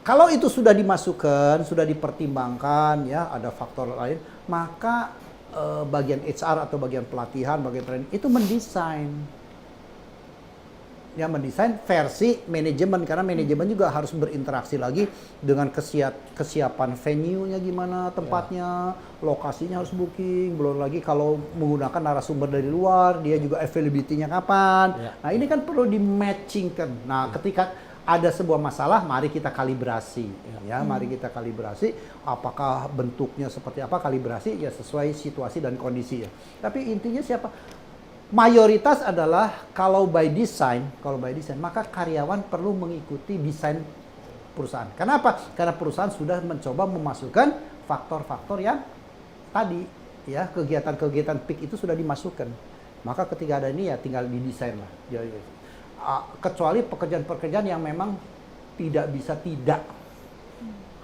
Kalau itu sudah dimasukkan, sudah dipertimbangkan, ya ada faktor lain, maka bagian HR atau bagian pelatihan, bagian training itu mendesain. Ya mendesain versi manajemen karena manajemen juga harus berinteraksi lagi dengan kesiapan venue-nya gimana, tempatnya, lokasinya harus booking, belum lagi kalau menggunakan narasumber dari luar, dia juga availability-nya kapan. Ya. Nah, ini kan perlu di-matchingkan. Nah, ketika ada sebuah masalah, mari kita kalibrasi. Ya, mari kita kalibrasi apakah bentuknya seperti apa, kalibrasi ya sesuai situasi dan kondisi ya. Tapi intinya siapa? Mayoritas adalah kalau by design, maka karyawan perlu mengikuti desain perusahaan. Kenapa? Karena perusahaan sudah mencoba memasukkan faktor-faktor yang tadi ya, kegiatan-kegiatan peak itu sudah dimasukkan. Maka ketika ada ini ya tinggal didesain lah. Kecuali pekerjaan-pekerjaan yang memang tidak bisa tidak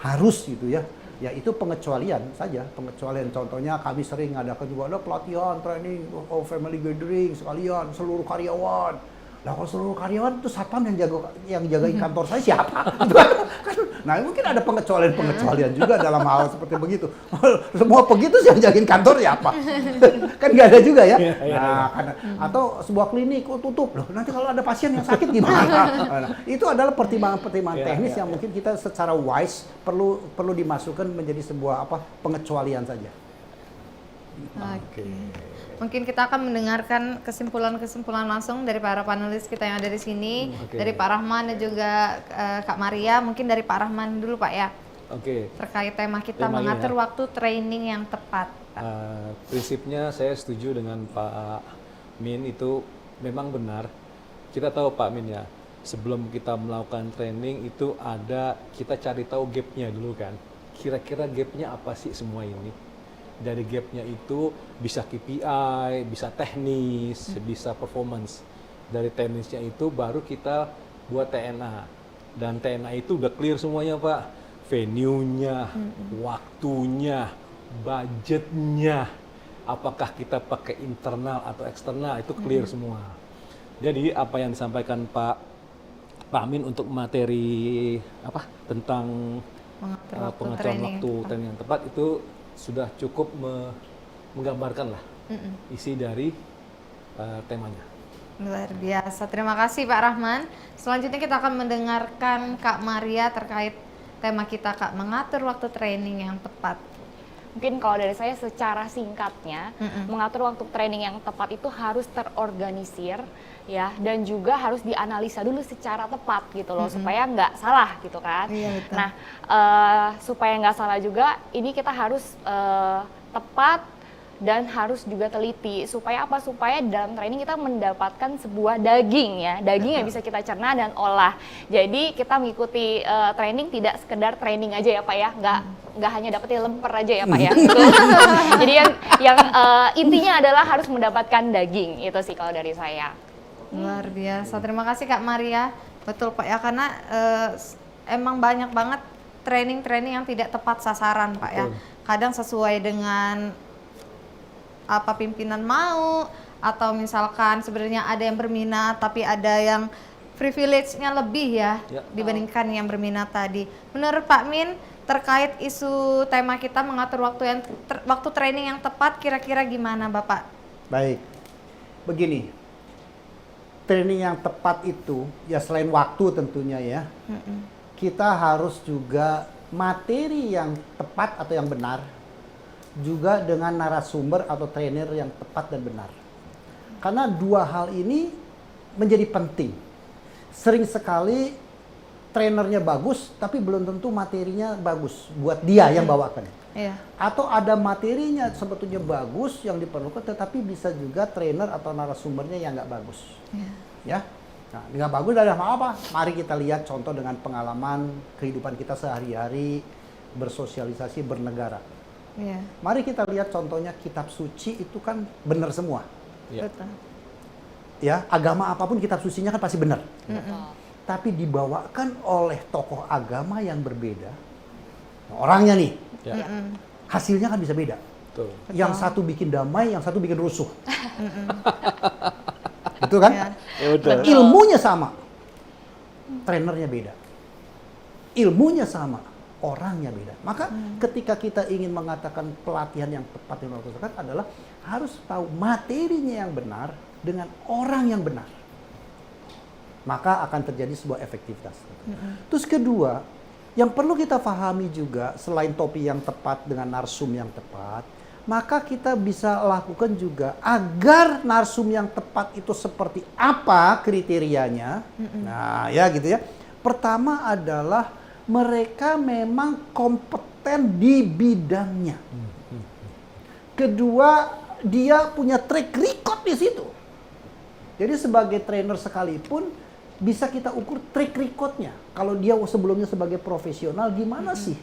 harus gitu ya. Ya itu pengecualian saja, pengecualian. Contohnya kami sering ngadakan juga ada pelatihan, training, family gathering sekalian seluruh karyawan. Nah kalau seluruh karyawan itu satpam yang jagain kantor saya siapa? Nah mungkin ada pengecualian juga dalam hal seperti begitu. Semua begitu sih yang jagain kantor siapa? Kan nggak ada juga ya. Nah, karena, atau sebuah klinik tutup loh. Nanti kalau ada pasien yang sakit gimana? Nah, itu adalah pertimbangan-pertimbangan teknis yang mungkin kita secara wise perlu dimasukkan menjadi sebuah pengecualian saja. Oke. Mungkin kita akan mendengarkan kesimpulan-kesimpulan langsung dari para panelis kita yang ada di sini, Oke. dari Pak Rahman dan juga Kak Maria. Mungkin dari Pak Rahman dulu Pak ya, Oke. terkait tema kita Temanya mengatur ya. waktu training yang tepat. Prinsipnya saya setuju dengan Pak Min, itu memang benar. Kita tahu Pak Min ya, sebelum kita melakukan training itu kita cari tahu gapnya dulu kan. Kira-kira gapnya apa sih semua ini? Dari gapnya itu bisa KPI, bisa teknis, bisa performance. Dari teknisnya itu baru kita buat TNA. Dan TNA itu udah clear semuanya Pak. Venue-nya, waktunya, budgetnya, apakah kita pakai internal atau eksternal, itu clear semua. Jadi apa yang disampaikan Pak Amin untuk materi tentang Mengatur waktu pengaturan training. waktu training yang tepat itu sudah cukup menggambarkan lah isi dari temanya. Luar biasa. Terima kasih Pak Rahman. Selanjutnya kita akan mendengarkan Kak Maria terkait tema kita Kak, mengatur waktu training yang tepat. Mungkin kalau dari saya secara singkatnya, mengatur waktu training yang tepat itu harus terorganisir ya, dan juga harus dianalisa dulu secara tepat gitu loh, supaya nggak salah gitu kan. Iya, betul. Nah, supaya nggak salah juga, ini kita harus tepat dan harus juga teliti. Supaya apa? Supaya dalam training kita mendapatkan sebuah daging ya, daging yang bisa kita cerna dan olah. Jadi kita mengikuti training tidak sekedar training aja ya Pak ya, nggak hanya dapetin lemper aja ya Pak ya. Jadi yang intinya adalah harus mendapatkan daging, itu sih kalau dari saya. Luar biasa. Terima kasih Kak Maria. Betul Pak ya, karena emang banyak banget training-training yang tidak tepat sasaran Pak ya. Kadang sesuai dengan apa pimpinan mau, atau misalkan sebenarnya ada yang berminat tapi ada yang privilege-nya lebih ya, dibandingkan yang berminat tadi. Menurut Pak Min, terkait isu tema kita mengatur waktu training yang tepat, kira-kira gimana Bapak? Baik, begini, training yang tepat itu ya selain waktu tentunya ya, kita harus juga materi yang tepat atau yang benar, juga dengan narasumber atau trainer yang tepat dan benar. Karena dua hal ini menjadi penting. Sering sekali trainernya bagus, tapi belum tentu materinya bagus buat dia yang bawakan. Iya. Atau ada materinya sebetulnya bagus yang diperlukan, tetapi bisa juga trainer atau narasumbernya yang nggak bagus. Iya. Ya, nah nggak bagus dari apa? Mari kita lihat contoh dengan pengalaman kehidupan kita sehari-hari bersosialisasi bernegara. Iya. Mari kita lihat contohnya kitab suci itu kan benar semua. Ya. Betul. Ya, agama apapun kitab sucinya kan pasti benar. Tapi dibawakan oleh tokoh agama yang berbeda. Orangnya nih, Ya. hasilnya kan bisa beda. Betul. Yang satu bikin damai, yang satu bikin rusuh. Betul kan? Ya. Ya, betul. Ilmunya sama, trainernya beda. Ilmunya sama, orangnya beda. Maka ketika kita ingin mengatakan pelatihan yang tepat yang dilakukan adalah harus tahu materinya yang benar dengan orang yang benar. Maka akan terjadi sebuah efektivitas. Terus kedua, yang perlu kita pahami juga selain topi yang tepat dengan narsum yang tepat, maka kita bisa lakukan juga agar narsum yang tepat itu seperti apa kriterianya. Nah, ya gitu ya. Pertama adalah mereka memang kompeten di bidangnya. Kedua, dia punya track record di situ. Jadi sebagai trainer sekalipun bisa kita ukur track recordnya. Kalau dia sebelumnya sebagai profesional, gimana sih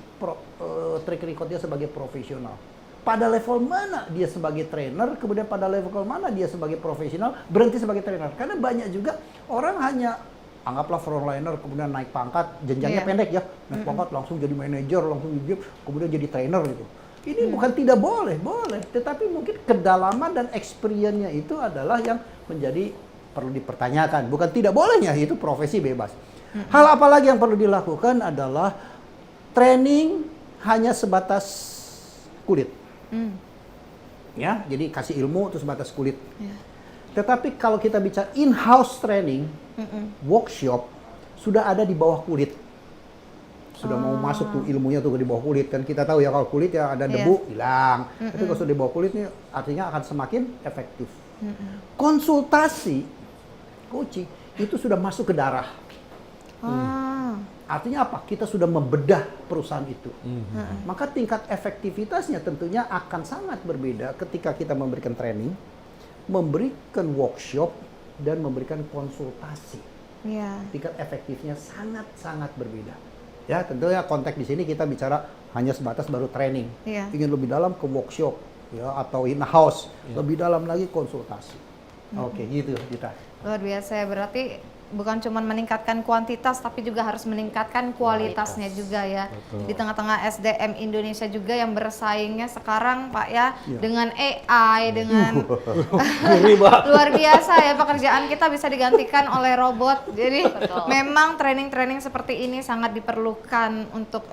track recordnya sebagai profesional? Pada level mana dia sebagai trainer, kemudian pada level mana dia sebagai profesional, berhenti sebagai trainer. Karena banyak juga orang hanya anggaplah frontliner, kemudian naik pangkat, jenjangnya pendek ya, naik pangkat langsung jadi manajer, langsung jadi, kemudian jadi trainer gitu. Ini bukan tidak boleh, boleh. Tetapi mungkin kedalaman dan experience-nya itu adalah yang menjadi perlu dipertanyakan. Bukan tidak bolehnya, itu profesi bebas. Hal apa lagi yang perlu dilakukan adalah training hanya sebatas kulit. Ya, jadi kasih ilmu itu sebatas kulit. Tetapi kalau kita bicara in-house training, workshop, sudah ada di bawah kulit. Sudah mau masuk tuh ilmunya tuh di bawah kulit. Kan kita tahu ya kalau kulit ya ada debu, hilang. Tapi kalau sudah di bawah kulit ini artinya akan semakin efektif. Konsultasi, coaching, itu sudah masuk ke darah. Artinya apa? Kita sudah membedah perusahaan itu. Maka tingkat efektivitasnya tentunya akan sangat berbeda ketika kita memberikan training, memberikan workshop, dan memberikan konsultasi. Tingkat efektifnya sangat-sangat berbeda. Ya, tentunya konteks di sini kita bicara hanya sebatas baru training. Ingin lebih dalam ke workshop, ya, atau in-house, lebih dalam lagi konsultasi. Oke, gitu kita. Luar biasa ya, berarti bukan cuma meningkatkan kuantitas tapi juga harus meningkatkan kualitasnya juga ya. Betul. Di tengah-tengah SDM Indonesia juga yang bersaingnya sekarang Pak ya, dengan AI, dengan luar biasa ya, pekerjaan kita bisa digantikan oleh robot. Jadi memang training-training seperti ini sangat diperlukan untuk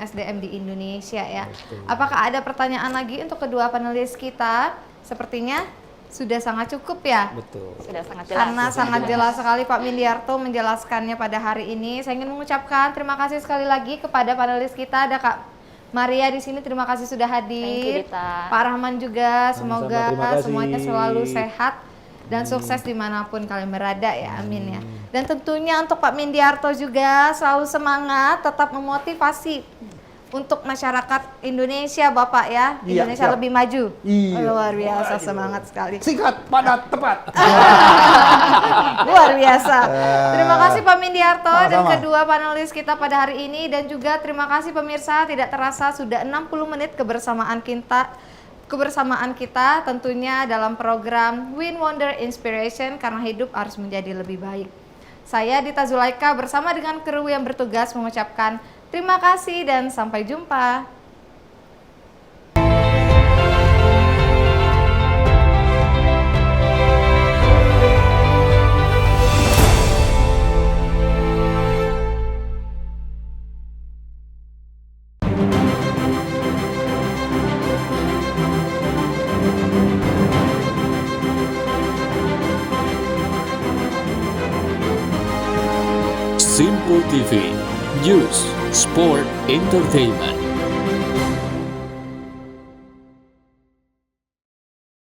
SDM di Indonesia ya. Apakah ada pertanyaan lagi untuk kedua panelis kita? Sepertinya sudah sangat cukup ya. Betul. Sudah sangat jelas. Karena sangat jelas sekali Pak Mindiarto menjelaskannya pada hari ini. Saya ingin mengucapkan terima kasih sekali lagi kepada panelis kita. Ada Kak Maria di sini, terima kasih sudah hadir. Thank you, Dita. Pak Rahman juga, semoga terima kasih. semuanya selalu sehat dan sukses dimanapun kalian berada ya, amin ya. Dan tentunya untuk Pak Mindiarto juga selalu semangat, tetap memotivasi untuk masyarakat Indonesia Bapak ya, Indonesia siap. lebih maju. Iya. Luar biasa, semangat sekali. Singkat, padat, tepat. Luar biasa. Terima kasih Pak Mindiarto dan Sama-sama. kedua panelis kita pada hari ini, dan juga terima kasih pemirsa, tidak terasa sudah 60 menit kebersamaan kita tentunya dalam program Win Wonder Inspiration, karena hidup harus menjadi lebih baik. Saya Dita Zulaika bersama dengan kru yang bertugas mengucapkan terima kasih dan sampai jumpa. Simpo TV, News, Sport, Entertainment.